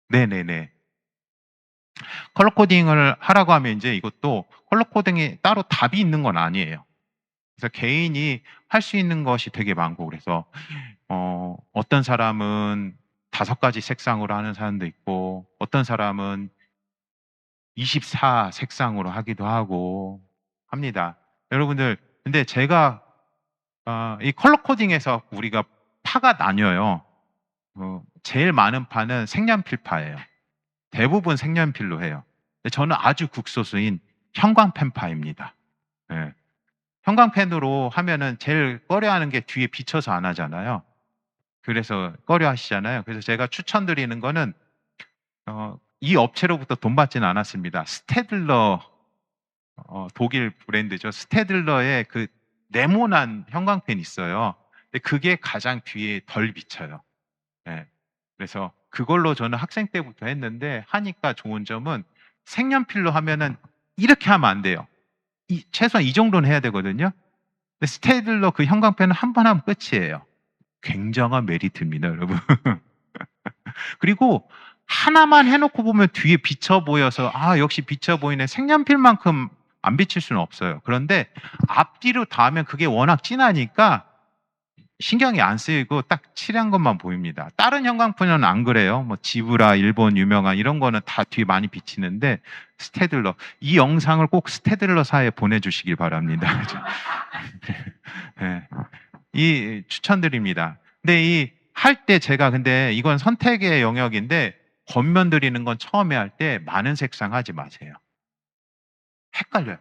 네네네. 컬러 코딩을 하라고 하면 이제 이것도 컬러 코딩이 따로 답이 있는 건 아니에요. 그래서 개인이 할 수 있는 것이 되게 많고 그래서 어떤 사람은 5가지 색상으로 하는 사람도 있고 어떤 사람은 24 색상으로 하기도 하고 합니다. 여러분들 근데 제가 이 컬러 코딩에서 우리가 파가 나뉘어요. 제일 많은 파는 색연필파예요. 대부분 색연필로 해요. 근데 저는 아주 극소수인 형광펜파입니다. 네. 형광펜으로 하면은 제일 꺼려하는 게 뒤에 비쳐서 안 하잖아요. 그래서 꺼려하시잖아요. 그래서 제가 추천드리는 거는 이 업체로부터 돈 받지는 않았습니다. 스테들러 독일 브랜드죠. 스테들러의 그 네모난 형광펜 있어요. 근데 그게 가장 뒤에 덜 비쳐요. 네. 그래서 그걸로 저는 학생 때부터 했는데 하니까 좋은 점은 색연필로 하면은 이렇게 하면 안 돼요. 최소한 이 정도는 해야 되거든요. 근데 스테들러 그 형광펜은 한 번 하면 끝이에요. 굉장한 메리트입니다, 여러분. 그리고 하나만 해놓고 보면 뒤에 비쳐 보여서 역시 비쳐 보이네. 색연필만큼 안 비칠 수는 없어요. 그런데 앞뒤로 다 하면 그게 워낙 진하니까 신경이 안 쓰이고 딱 칠한 것만 보입니다. 다른 형광펜은 안 그래요. 뭐 지브라, 일본 유명한 이런 거는 다 뒤에 많이 비치는데 스테들러 이 영상을 꼭 스테들러사에 보내주시길 바랍니다. 네. 이 추천드립니다. 근데 이 할 때 제가 근데 이건 선택의 영역인데 겉면 드리는 건 처음에 할 때 많은 색상 하지 마세요. 헷갈려요.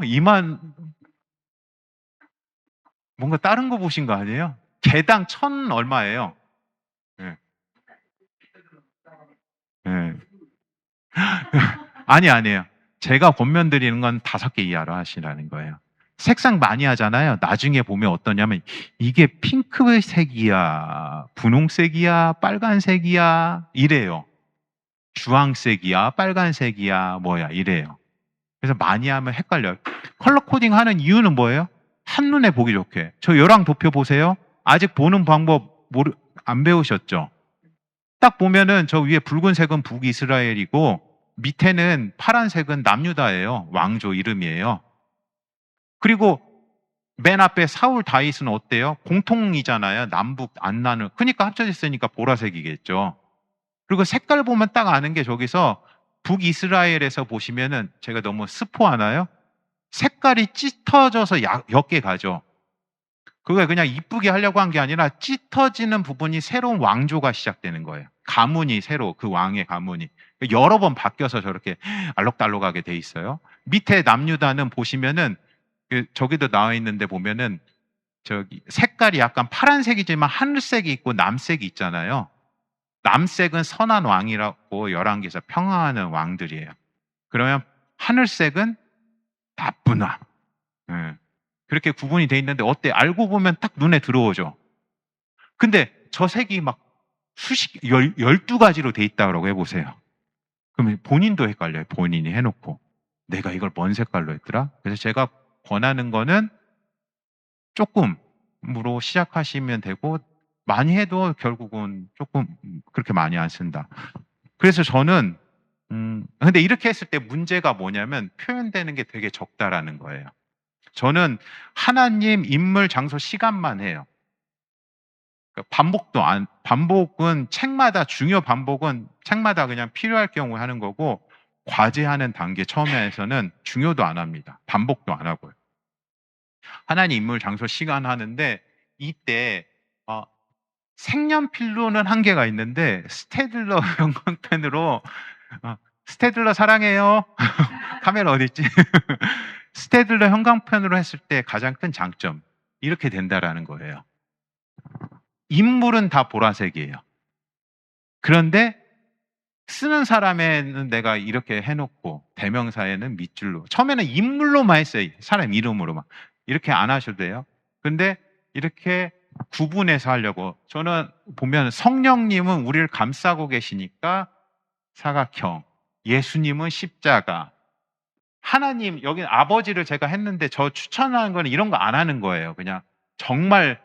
이만 뭔가 다른 거 보신 거 아니에요? 개당 1,000 얼마예요? 예. 예. 아니에요. 제가 겉면 드리는 건 5개 이하로 하시라는 거예요. 색상 많이 하잖아요. 나중에 보면 어떠냐면 이게 핑크색이야, 분홍색이야, 빨간색이야 이래요. 주황색이야, 빨간색이야, 뭐야 이래요. 그래서 많이 하면 헷갈려요. 컬러 코딩 하는 이유는 뭐예요? 한눈에 보기 좋게. 저 열왕 도표 보세요. 아직 보는 방법 안 배우셨죠? 딱 보면은 저 위에 붉은색은 북이스라엘이고 밑에는 파란색은 남유다예요. 왕조 이름이에요. 그리고 맨 앞에 사울 다윗은 어때요? 공통이잖아요. 남북 안 나는. 그러니까 합쳐졌으니까 보라색이겠죠. 그리고 색깔 보면 딱 아는 게 저기서 북이스라엘에서 보시면은 제가 너무 스포하나요? 색깔이 짙어져서 옅게 가죠. 그게 그냥 이쁘게 하려고 한 게 아니라 짙어지는 부분이 새로운 왕조가 시작되는 거예요. 가문이 새로 그 왕의 가문이 여러 번 바뀌어서 저렇게 알록달록하게 돼 있어요. 밑에 남유다는 보시면은 저기도 나와 있는데 보면은 저기 색깔이 약간 파란색이지만 하늘색이 있고 남색이 있잖아요. 남색은 선한 왕이라고 열왕기에서 평화하는 왕들이에요. 그러면 하늘색은 나쁜 왕. 예. 그렇게 구분이 돼 있는데 어때? 알고 보면 딱 눈에 들어오죠. 근데 저 색이 막 12가지로 돼 있다고 해보세요. 그러면 본인도 헷갈려요. 본인이 해놓고. 내가 이걸 뭔 색깔로 했더라? 그래서 제가 권하는 거는 조금으로 시작하시면 되고 많이 해도 결국은 조금 그렇게 많이 안 쓴다. 그래서 저는 근데 이렇게 했을 때 문제가 뭐냐면 표현되는 게 되게 적다라는 거예요. 저는 하나님, 인물, 장소, 시간만 해요. 반복은 책마다 중요 반복은 책마다 그냥 필요할 경우에 하는 거고 과제하는 단계 처음에서는 중요도 안 합니다. 반복도 안 하고요. 하나님, 인물, 장소, 시간 하는데 이때 색연필로는 한계가 있는데 스테들러 형광펜으로 스테들러 사랑해요. 카메라 어디 있지? 스테들러 형광펜으로 했을 때 가장 큰 장점 이렇게 된다라는 거예요. 인물은 다 보라색이에요. 그런데 쓰는 사람에는 내가 이렇게 해놓고 대명사에는 밑줄로 처음에는 인물로만 했어요. 사람 이름으로만 이렇게 안 하셔도 돼요. 근데 이렇게 구분해서 하려고 저는 보면 성령님은 우리를 감싸고 계시니까 사각형, 예수님은 십자가, 하나님 여기 아버지를 제가 했는데 저 추천하는 거는 이런 거 안 하는 거예요. 그냥 정말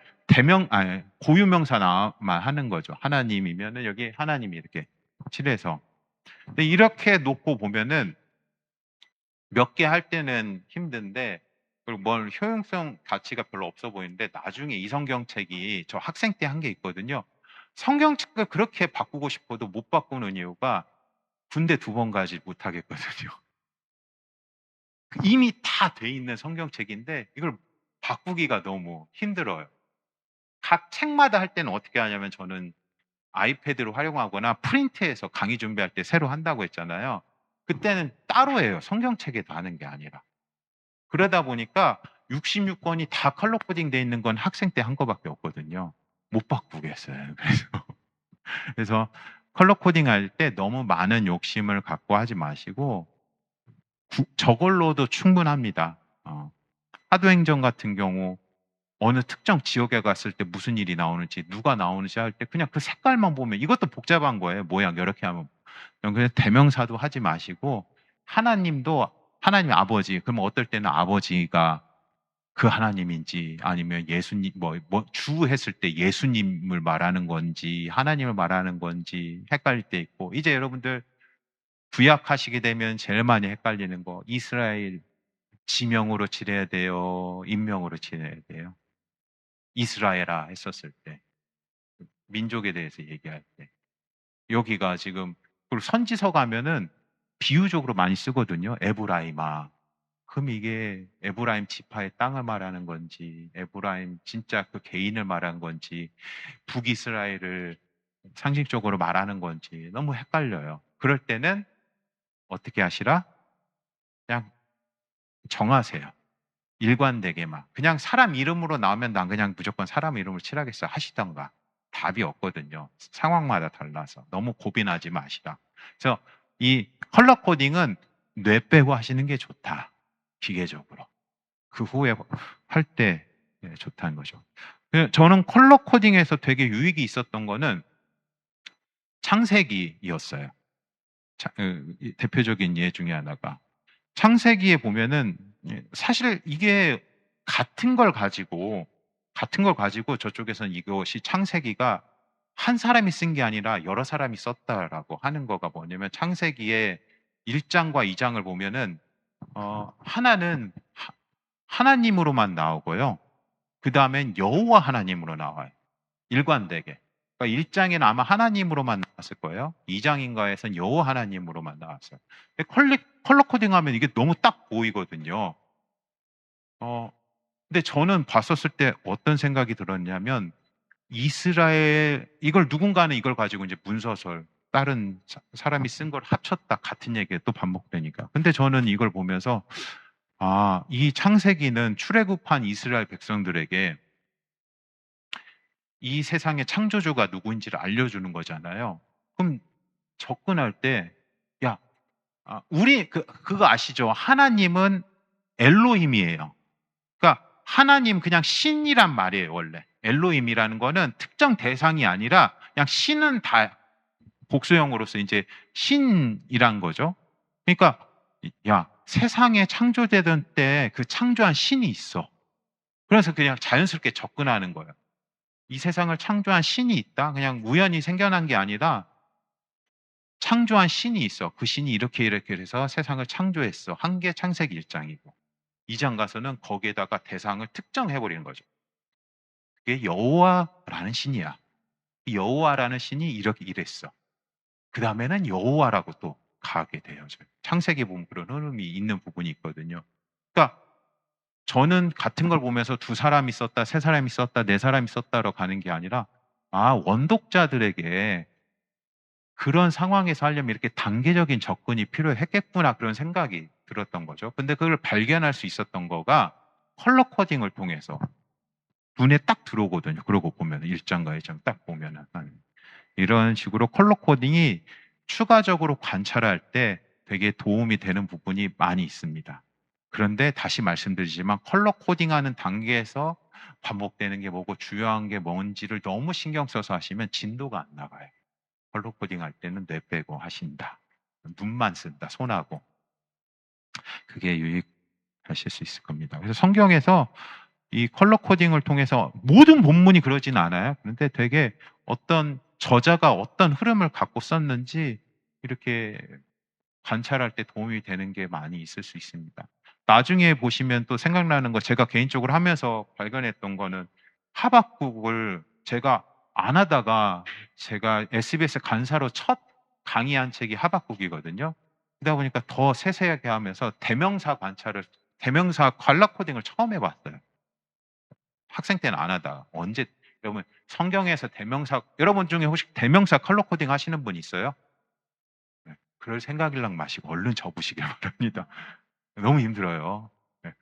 고유명사만 하는 거죠. 하나님이면은 여기 하나님이 이렇게 칠해서. 근데 이렇게 놓고 보면은 몇 개 할 때는 힘든데 그리고 뭘 효용성 가치가 별로 없어 보이는데 나중에 이 성경책이 저 학생 때 한 게 있거든요. 성경책을 그렇게 바꾸고 싶어도 못 바꾸는 이유가 군대 2번 가지 못 하겠거든요. 이미 다 돼 있는 성경책인데 이걸 바꾸기가 너무 힘들어요. 각 책마다 할 때는 어떻게 하냐면 저는 아이패드를 활용하거나 프린트해서 강의 준비할 때 새로 한다고 했잖아요. 그때는 따로 해요. 성경책에도 하는 게 아니라. 그러다 보니까 66권이 다 컬러 코딩 돼 있는 건 학생 때 한 거밖에 없거든요. 못 바꾸겠어요. 그래서 컬러 코딩 할 때 너무 많은 욕심을 갖고 하지 마시고 저걸로도 충분합니다. 사도행전 같은 경우 어느 특정 지역에 갔을 때 무슨 일이 나오는지 누가 나오는지 할 때 그냥 그 색깔만 보면 이것도 복잡한 거예요. 모양 이렇게 하면 그냥 대명사도 하지 마시고 하나님도 하나님 아버지 그러면 어떨 때는 아버지가 그 하나님인지 아니면 예수님 주 했을 때 예수님을 말하는 건지 하나님을 말하는 건지 헷갈릴 때 있고 이제 여러분들 구약하시게 되면 제일 많이 헷갈리는 거 이스라엘 지명으로 칠해야 돼요 인명으로 칠해야 돼요. 이스라엘아 했었을 때 민족에 대해서 얘기할 때 여기가 지금 그리고 선지서 가면은 비유적으로 많이 쓰거든요. 에브라임아 그럼 이게 에브라임 지파의 땅을 말하는 건지, 에브라임 진짜 그 개인을 말하는 건지, 북이스라엘을 상징적으로 말하는 건지 너무 헷갈려요. 그럴 때는 어떻게 하시라? 그냥 정하세요. 일관되게만. 그냥 사람 이름으로 나오면 난 그냥 무조건 사람 이름을 칠하겠어 하시던가. 답이 없거든요. 상황마다 달라서. 너무 고민하지 마시라. 그래서 이 컬러 코딩은 뇌 빼고 하시는 게 좋다. 기계적으로. 그 후에 할 때 좋다는 거죠. 저는 컬러 코딩에서 되게 유익이 있었던 거는 창세기였어요. 대표적인 예 중에 하나가. 창세기에 보면은 사실 이게 같은 걸 가지고 저쪽에서는 이것이 창세기가 한 사람이 쓴 게 아니라 여러 사람이 썼다라고 하는 거가 뭐냐면 창세기의 1장과 2장을 보면은 하나는 하나님으로만 나오고요. 그 다음엔 여호와 하나님으로 나와요. 일관되게. 그러니까 1장에는 아마 하나님으로만 나왔을 거예요. 2장인가에선 여호와 하나님으로만 나왔어요. 컬러 코딩하면 이게 너무 딱 보이거든요. 근데 저는 봤었을 때 어떤 생각이 들었냐면 이스라엘 이걸 누군가는 이걸 가지고 이제 문서설 다른 사람이 쓴 걸 합쳤다 같은 얘기가 또 반복되니까. 근데 저는 이걸 보면서 이 창세기는 출애굽한 이스라엘 백성들에게 이 세상의 창조주가 누구인지를 알려주는 거잖아요. 그럼 접근할 때, 우리 그거 아시죠? 하나님은 엘로힘이에요. 그러니까 하나님 그냥 신이란 말이에요, 원래. 엘로힘이라는 거는 특정 대상이 아니라 그냥 신은 다 복수형으로서 이제 신이란 거죠. 그러니까 세상에 창조되던 때 그 창조한 신이 있어. 그래서 그냥 자연스럽게 접근하는 거예요. 이 세상을 창조한 신이 있다? 그냥 우연히 생겨난 게 아니라 창조한 신이 있어. 그 신이 이렇게 해서 세상을 창조했어. 한 게 창세기 1장이고 2장 가서는 거기에다가 대상을 특정해버리는 거죠. 그게 여호와라는 신이야. 여호와라는 신이 이렇게 이랬어. 그 다음에는 여호와라고 또 가게 돼요. 창세기 보면 그런 흐름이 있는 부분이 있거든요. 그러니까 저는 같은 걸 보면서 2사람이 썼다, 3사람이 썼다, 4사람이 썼다로 가는 게 아니라 원독자들에게 그런 상황에서 하려면 이렇게 단계적인 접근이 필요했겠구나 그런 생각이 들었던 거죠. 근데 그걸 발견할 수 있었던 거가 컬러 코딩을 통해서 눈에 딱 들어오거든요. 그러고 보면 1장과 2장 딱 보면은 이런 식으로 컬러 코딩이 추가적으로 관찰할 때 되게 도움이 되는 부분이 많이 있습니다. 그런데 다시 말씀드리지만 컬러 코딩하는 단계에서 반복되는 게 뭐고 중요한 게 뭔지를 너무 신경 써서 하시면 진도가 안 나가요. 컬러 코딩 할 때는 뇌 빼고 하신다. 눈만 쓴다. 손하고. 그게 유익하실 수 있을 겁니다. 그래서 성경에서 이 컬러 코딩을 통해서 모든 본문이 그러진 않아요. 그런데 되게 어떤 저자가 어떤 흐름을 갖고 썼는지 이렇게 관찰할 때 도움이 되는 게 많이 있을 수 있습니다. 나중에 보시면 또 생각나는 거 제가 개인적으로 하면서 발견했던 거는 하박국을 제가 안 하다가 제가 SBS 간사로 첫 강의한 책이 하박국이거든요. 그러다 보니까 더 세세하게 하면서 대명사 컬러 코딩을 처음 해봤어요. 학생 때는 안 하다가 언제 여러분 성경에서 여러분 중에 혹시 대명사 컬러 코딩 하시는 분 있어요? 그럴 생각이랑 마시고 얼른 접으시길 바랍니다. 너무 힘들어요.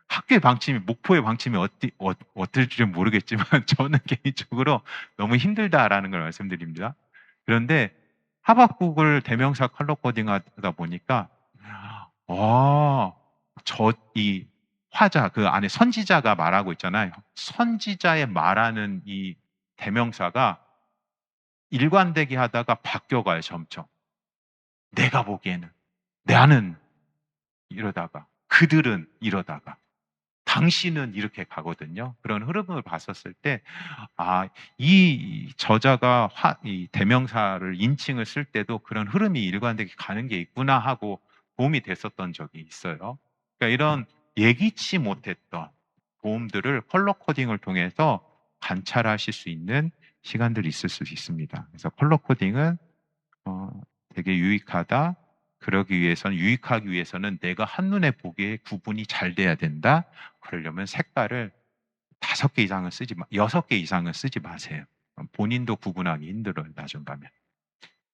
학교의 방침이 목포의 방침이 어떨지는 모르겠지만 저는 개인적으로 너무 힘들다라는 걸 말씀드립니다. 그런데 하박국을 대명사 컬러 코딩하다 보니까 이 화자 그 안에 선지자가 말하고 있잖아요. 선지자의 말하는 이 대명사가 일관되게 하다가 바뀌어가요. 점점. 내가 보기에는 나는 이러다가 그들은 이러다가 당신은 이렇게 가거든요. 그런 흐름을 봤었을 때 이 저자가 이 대명사를 인칭을 쓸 때도 그런 흐름이 일관되게 가는 게 있구나 하고 도움이 됐었던 적이 있어요. 그러니까 이런 예기치 못했던 도움들을 컬러 코딩을 통해서 관찰하실 수 있는 시간들이 있을 수 있습니다. 그래서 컬러 코딩은 되게 유익하다. 그러기 위해서는, 유익하기 위해서는 내가 한눈에 보기에 구분이 잘 돼야 된다. 그러려면 색깔을 5개 이상은 쓰지 6개 이상은 쓰지 마세요. 본인도 구분하기 힘들어요, 나중 가면.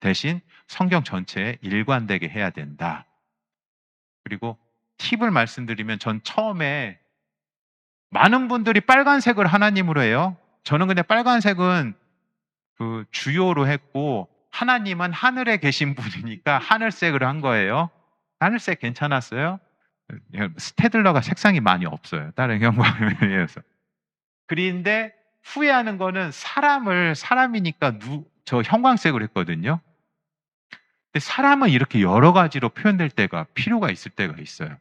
대신 성경 전체에 일관되게 해야 된다. 그리고 팁을 말씀드리면, 전 처음에 많은 분들이 빨간색을 하나님으로 해요. 저는 근데 빨간색은 그 주요로 했고, 하나님은 하늘에 계신 분이니까 하늘색으로 한 거예요. 하늘색 괜찮았어요? 스테들러가 색상이 많이 없어요, 다른 형광에 비해서. 그런데 후회하는 거는 사람이니까 저 형광색으로 했거든요. 근데 사람은 이렇게 여러 가지로 표현될 때가, 필요가 있을 때가 있어요.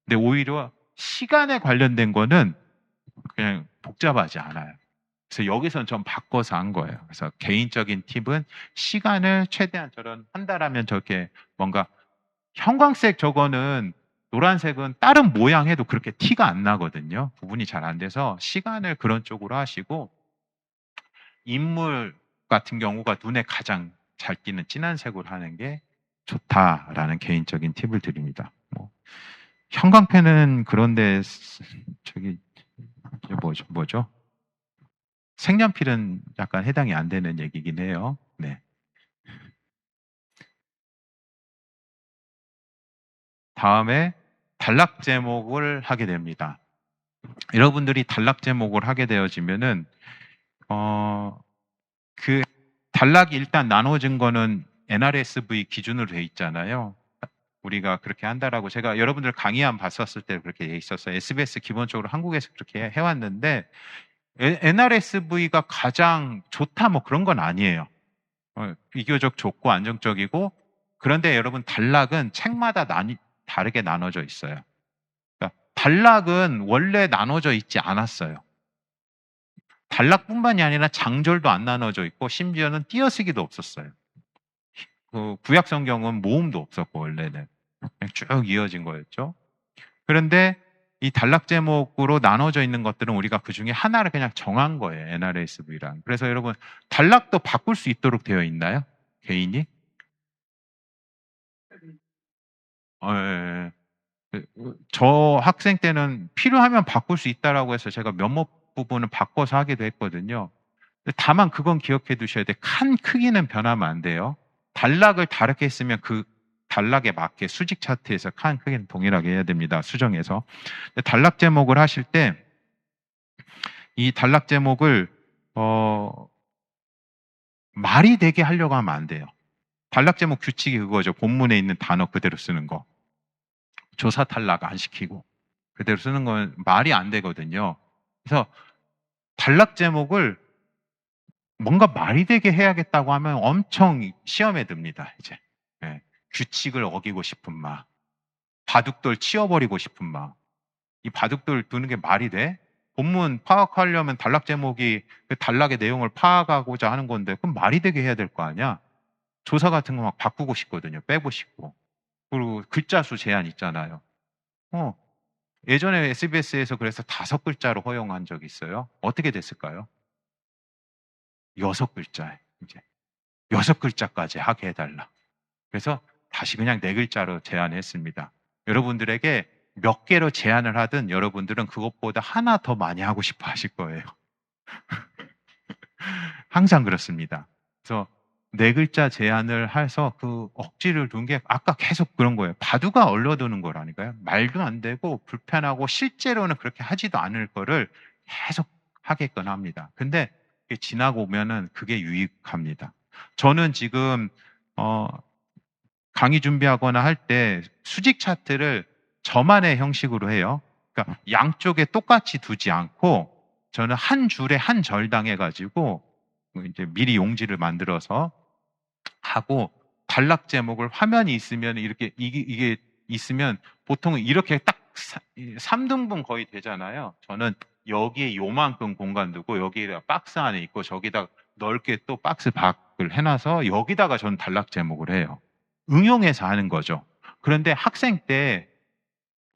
근데 오히려 시간에 관련된 거는 그냥 복잡하지 않아요. 그래서 여기서는 좀 바꿔서 한 거예요. 그래서 개인적인 팁은 시간을 최대한, 저런 한다라면 저렇게 뭔가 형광색, 저거는 노란색은 다른 모양 해도 그렇게 티가 안 나거든요. 구분이 잘 안 돼서 시간을 그런 쪽으로 하시고, 인물 같은 경우가 눈에 가장 잘 띄는 진한 색으로 하는 게 좋다라는 개인적인 팁을 드립니다. 뭐 형광펜은 그런데 저기 뭐죠? 색연필은 약간 해당이 안 되는 얘기긴 해요. 네. 다음에 단락 제목을 하게 됩니다. 여러분들이 단락 제목을 하게 되어지면은 그 단락이 일단 나눠진 거는 NRSV 기준으로 돼 있잖아요. 우리가 그렇게 한다라고, 제가 여러분들 강의 한 봤었을 때 그렇게 돼 있었어요. SBS 기본적으로 한국에서 그렇게 해왔는데, NRSV가 가장 좋다 뭐 그런 건 아니에요. 비교적 좋고 안정적이고, 그런데 여러분 단락은 책마다 다르게 나눠져 있어요. 그러니까 단락은 원래 나눠져 있지 않았어요. 단락뿐만이 아니라 장절도 안 나눠져 있고, 심지어는 띄어쓰기도 없었어요. 그 구약 성경은 모음도 없었고, 원래는 그냥 쭉 이어진 거였죠. 그런데 이 단락 제목으로 나눠져 있는 것들은 우리가 그 중에 하나를 그냥 정한 거예요, NRSV랑. 그래서 여러분, 단락도 바꿀 수 있도록 되어 있나요? 개인이? 예. 저 학생 때는 필요하면 바꿀 수 있다라고 해서 제가 몇몇 부분을 바꿔서 하기도 했거든요. 다만 그건 기억해 두셔야 돼. 칸 크기는 변하면 안 돼요. 단락을 다르게 했으면 그 단락에 맞게 수직 차트에서 칸 크기는 동일하게 해야 됩니다, 수정해서. 단락 제목을 하실 때 이 단락 제목을 말이 되게 하려고 하면 안 돼요. 단락 제목 규칙이 그거죠. 본문에 있는 단어 그대로 쓰는 거. 조사 탈락 안 시키고 그대로 쓰는 건 말이 안 되거든요. 그래서 단락 제목을 뭔가 말이 되게 해야겠다고 하면 엄청 시험에 듭니다, 이제. 예. 규칙을 어기고 싶은 마, 바둑돌 치워버리고 싶은 마. 이 바둑돌 두는 게 말이 돼? 본문 파악하려면 단락 제목이 그 단락의 내용을 파악하고자 하는 건데, 그럼 말이 되게 해야 될 거 아니야? 조사 같은 거 막 바꾸고 싶거든요, 빼고 싶고. 그리고 글자 수 제한 있잖아요. 예전에 SBS에서 그래서 5글자로 허용한 적이 있어요. 어떻게 됐을까요? 6글자에 이제 6글자까지 하게 해달라. 그래서 다시 그냥 4글자로 제한했습니다. 여러분들에게 몇 개로 제한을 하든 여러분들은 그것보다 하나 더 많이 하고 싶어 하실 거예요. 항상 그렇습니다. 그래서 4글자 제한을 해서 그 억지를 둔 게 아까 계속 그런 거예요. 바둑가 얼려두는 거라니까요. 말도 안 되고 불편하고 실제로는 그렇게 하지도 않을 거를 계속 하게끔 합니다. 근데 지나고 오면은 그게 유익합니다. 저는 지금 강의 준비하거나 할 때 수직 차트를 저만의 형식으로 해요. 그러니까 양쪽에 똑같이 두지 않고 저는 한 줄에 한 절당 해가지고 이제 미리 용지를 만들어서 하고, 단락 제목을 화면이 있으면 이렇게 이게 있으면 보통 이렇게 딱 3등분 거의 되잖아요. 저는 여기에 요만큼 공간 두고 여기에다 박스 안에 있고 저기다 넓게 또 박스 밖을 해놔서 여기다가 저는 단락 제목을 해요. 응용해서 하는 거죠. 그런데 학생 때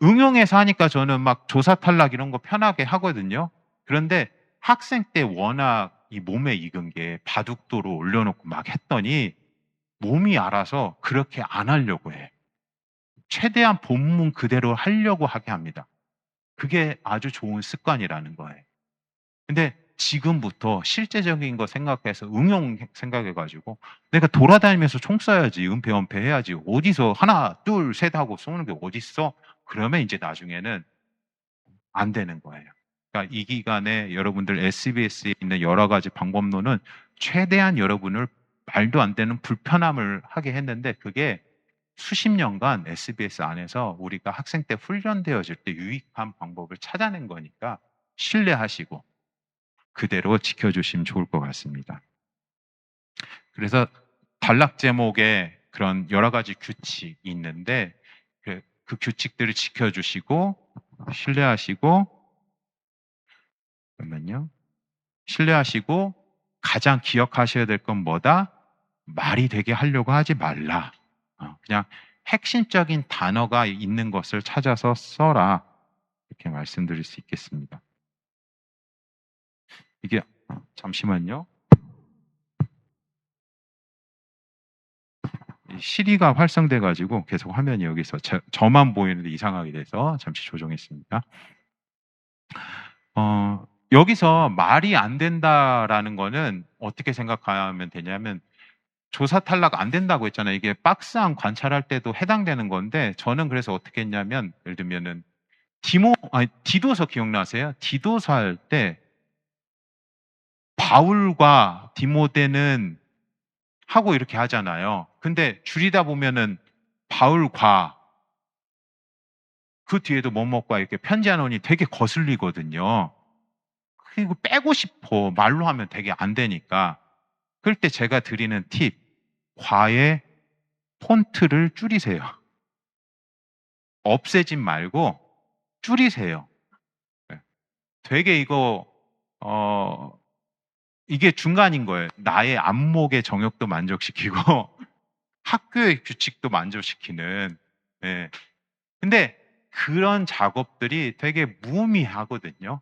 응용해서 하니까 저는 막 조사 탈락 이런 거 편하게 하거든요. 그런데 학생 때 워낙 이 몸에 익은 게 바둑도로 올려놓고 막 했더니 몸이 알아서 그렇게 안 하려고 해. 최대한 본문 그대로 하려고 하게 합니다. 그게 아주 좋은 습관이라는 거예요. 근데 지금부터 실제적인 거 생각해서 응용 생각해가지고 내가 돌아다니면서 총 쏴야지, 은폐 해야지, 어디서 하나 둘 셋 하고 쏘는 게 어딨어? 그러면 이제 나중에는 안 되는 거예요. 그러니까 이 기간에 여러분들 SBS에 있는 여러 가지 방법론은 최대한 여러분을 말도 안 되는 불편함을 하게 했는데, 그게 수십 년간 SBS 안에서 우리가 학생 때 훈련되어질 때 유익한 방법을 찾아낸 거니까 신뢰하시고 그대로 지켜주시면 좋을 것 같습니다. 그래서 단락 제목에 그런 여러 가지 규칙이 있는데 그 규칙들을 지켜주시고 신뢰하시고, 잠깐만요. 신뢰하시고 가장 기억하셔야 될 건 뭐다? 말이 되게 하려고 하지 말라. 그냥 핵심적인 단어가 있는 것을 찾아서 써라. 이렇게 말씀드릴 수 있겠습니다. 이게 잠시만요. 시리가 활성돼 가지고 계속 화면이 여기서 저만 보이는데 이상하게 돼서 잠시 조정했습니다. 여기서 말이 안 된다라는 거는 어떻게 생각하면 되냐면, 조사 탈락 안 된다고 했잖아요. 이게 박스안 관찰할 때도 해당되는 건데, 저는 그래서 어떻게 했냐면, 예를 들면은 디도서 기억나세요? 디도서 할 때 바울과 디모데는 하고 이렇게 하잖아요. 근데 줄이다 보면은 바울과 그 뒤에도 뭐뭐과 이렇게 편지하노니 되게 거슬리거든요. 그리고 빼고 싶어. 말로 하면 되게 안 되니까. 그럴 때 제가 드리는 팁, 과의 폰트를 줄이세요. 없애지 말고 줄이세요. 되게 이게 중간인 거예요. 나의 안목의 정욕도 만족시키고 학교의 규칙도 만족시키는. 예. 근데 그런 작업들이 되게 무의미하거든요.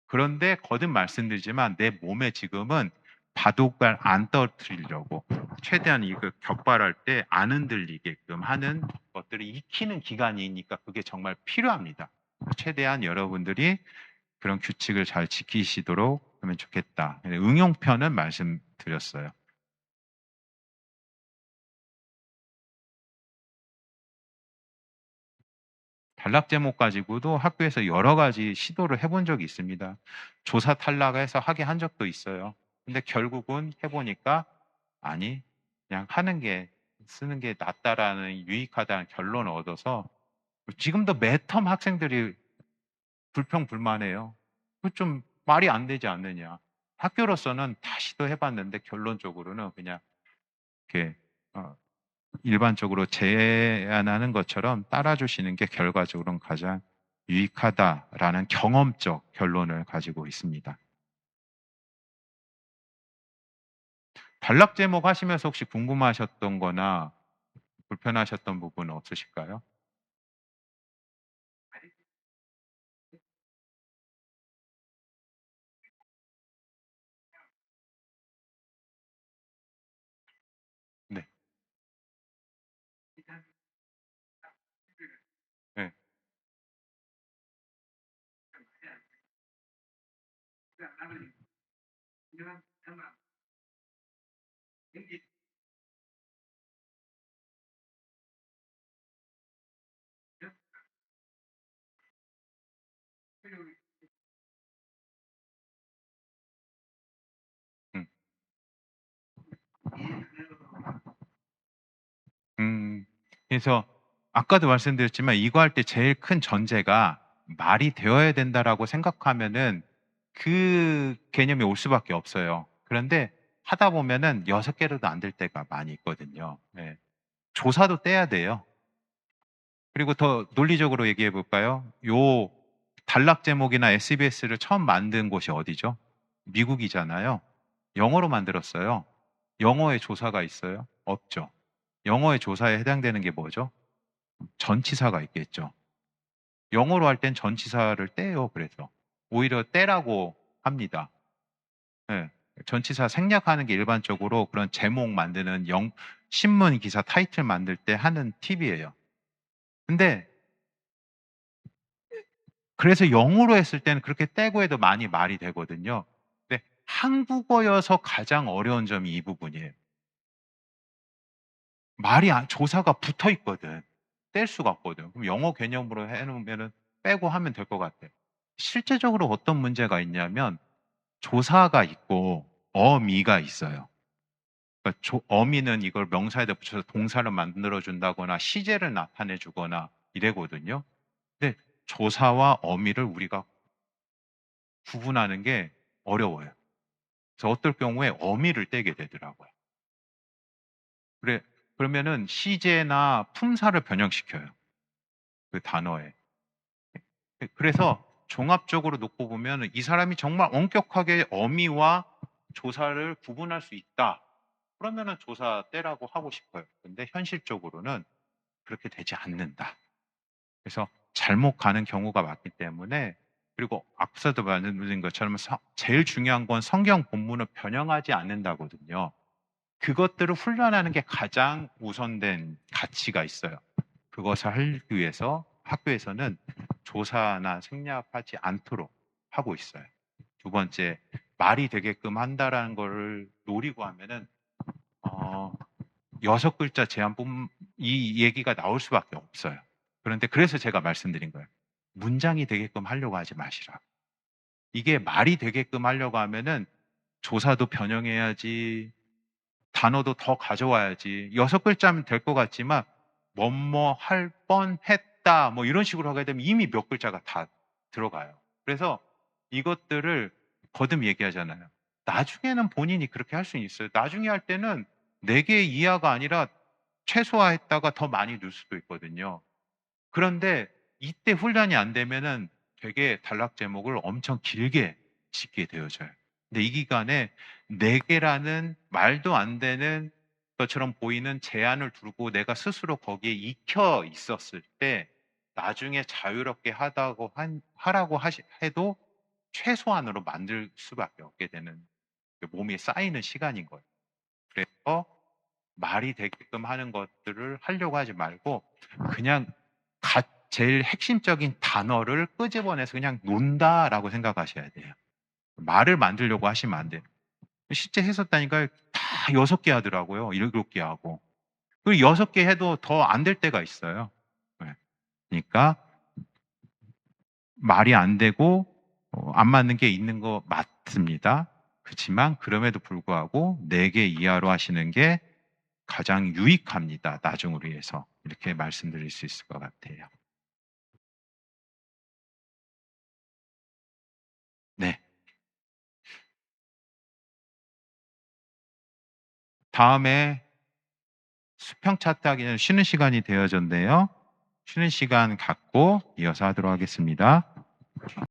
그런데 거듭 말씀드리지만 내 몸에 지금은 바둑알 안 떨어뜨리려고 최대한 이거 격발할 때 안 흔들리게끔 하는 것들을 익히는 기간이니까 그게 정말 필요합니다. 최대한 여러분들이 그런 규칙을 잘 지키시도록 하면 좋겠다. 응용편은 말씀드렸어요. 단락 제목 가지고도 학교에서 여러 가지 시도를 해본 적이 있습니다. 조사 탈락해서 하게 한 적도 있어요. 근데 결국은 해보니까 아니, 그냥 쓰는 게 낫다라는, 유익하다는 결론을 얻어서 지금도 매텀 학생들이 불평불만해요. 그 좀 말이 안 되지 않느냐. 학교로서는 다 시도해봤는데 결론적으로는 그냥 이렇게 일반적으로 제안하는 것처럼 따라주시는 게 결과적으로는 가장 유익하다라는 경험적 결론을 가지고 있습니다. 단락 제목 하시면서 혹시 궁금하셨던 거나 불편하셨던 부분은 없으실까요? 네. 네. 음. 그래서 아까도 말씀드렸지만 이거 할 때 제일 큰 전제가 말이 되어야 된다라고 생각하면은 그 개념이 올 수밖에 없어요. 그런데 하다 보면은 6개로도 안 될 때가 많이 있거든요. 네. 조사도 떼야 돼요. 그리고 더 논리적으로 얘기해 볼까요? 요 단락 제목이나 SBS를 처음 만든 곳이 어디죠? 미국이잖아요. 영어로 만들었어요. 영어에 조사가 있어요? 없죠. 영어의 조사에 해당되는 게 뭐죠? 전치사가 있겠죠. 영어로 할 땐 전치사를 떼요. 그래서 오히려 떼라고 합니다. 네. 전치사 생략하는 게 일반적으로 그런 제목 만드는 신문 기사 타이틀 만들 때 하는 팁이에요. 근데 그래서 영어로 했을 때는 그렇게 떼고 해도 많이 말이 되거든요. 근데 한국어여서 가장 어려운 점이 이 부분이에요. 조사가 붙어 있거든. 뗄 수가 없거든. 그럼 영어 개념으로 해놓으면은 빼고 하면 될 것 같아. 실제적으로 어떤 문제가 있냐면 조사가 있고 어미가 있어요. 그러니까 어미는 이걸 명사에다 붙여서 동사를 만들어 준다거나 시제를 나타내 주거나 이래거든요. 근데 조사와 어미를 우리가 구분하는 게 어려워요. 그래서 어떨 경우에 어미를 떼게 되더라고요. 그러면은 시제나 품사를 변형시켜요. 그 단어에. 그래서 종합적으로 놓고 보면 이 사람이 정말 엄격하게 어미와 조사를 구분할 수 있다. 그러면은 조사 떼라고 하고 싶어요. 근데 현실적으로는 그렇게 되지 않는다. 그래서 잘못 가는 경우가 많기 때문에, 그리고 앞서도 말씀드린 것처럼 제일 중요한 건 성경 본문을 변형하지 않는다거든요. 그것들을 훈련하는 게 가장 우선된 가치가 있어요. 그것을 하기 위해서 학교에서는 조사나 생략하지 않도록 하고 있어요. 두 번째, 말이 되게끔 한다라는 거를 노리고 하면은 6글자 제한뿐 이 얘기가 나올 수밖에 없어요. 그런데 그래서 제가 말씀드린 거예요. 문장이 되게끔 하려고 하지 마시라. 이게 말이 되게끔 하려고 하면은 조사도 변형해야지, 단어도 더 가져와야지. 6글자면 될 것 같지만 뭐뭐 할 뻔했다 뭐 이런 식으로 하게 되면 이미 몇 글자가 다 들어가요. 그래서 이것들을 거듭 얘기하잖아요. 나중에는 본인이 그렇게 할 수는 있어요. 나중에 할 때는 4개의 이하가 아니라 최소화했다가 더 많이 넣을 수도 있거든요. 그런데 이때 훈련이 안 되면은 되게 단락 제목을 엄청 길게 짓게 되어져요. 근데 이 기간에 4개라는 말도 안 되는 것처럼 보이는 제한을 두고 내가 스스로 거기에 익혀 있었을 때 나중에 자유롭게 하라고 해도 최소한으로 만들 수밖에 없게 되는, 몸에 쌓이는 시간인 거예요. 그래서 말이 되게끔 하는 것들을 하려고 하지 말고 그냥 제일 핵심적인 단어를 끄집어내서 그냥 논다라고 생각하셔야 돼요. 말을 만들려고 하시면 안 돼요. 실제 했었다니까 다 6개 하더라고요. 7개 하고. 그리고 6개 해도 더 안 될 때가 있어요. 네. 그러니까 말이 안 되고 안 맞는 게 있는 거 맞습니다. 그렇지만 그럼에도 불구하고 4개 이하로 하시는 게 가장 유익합니다. 나중을 위해서. 이렇게 말씀드릴 수 있을 것 같아요. 네. 다음에 수평 차트 하기는 쉬는 시간이 되어졌네요. 쉬는 시간 갖고 이어서 하도록 하겠습니다.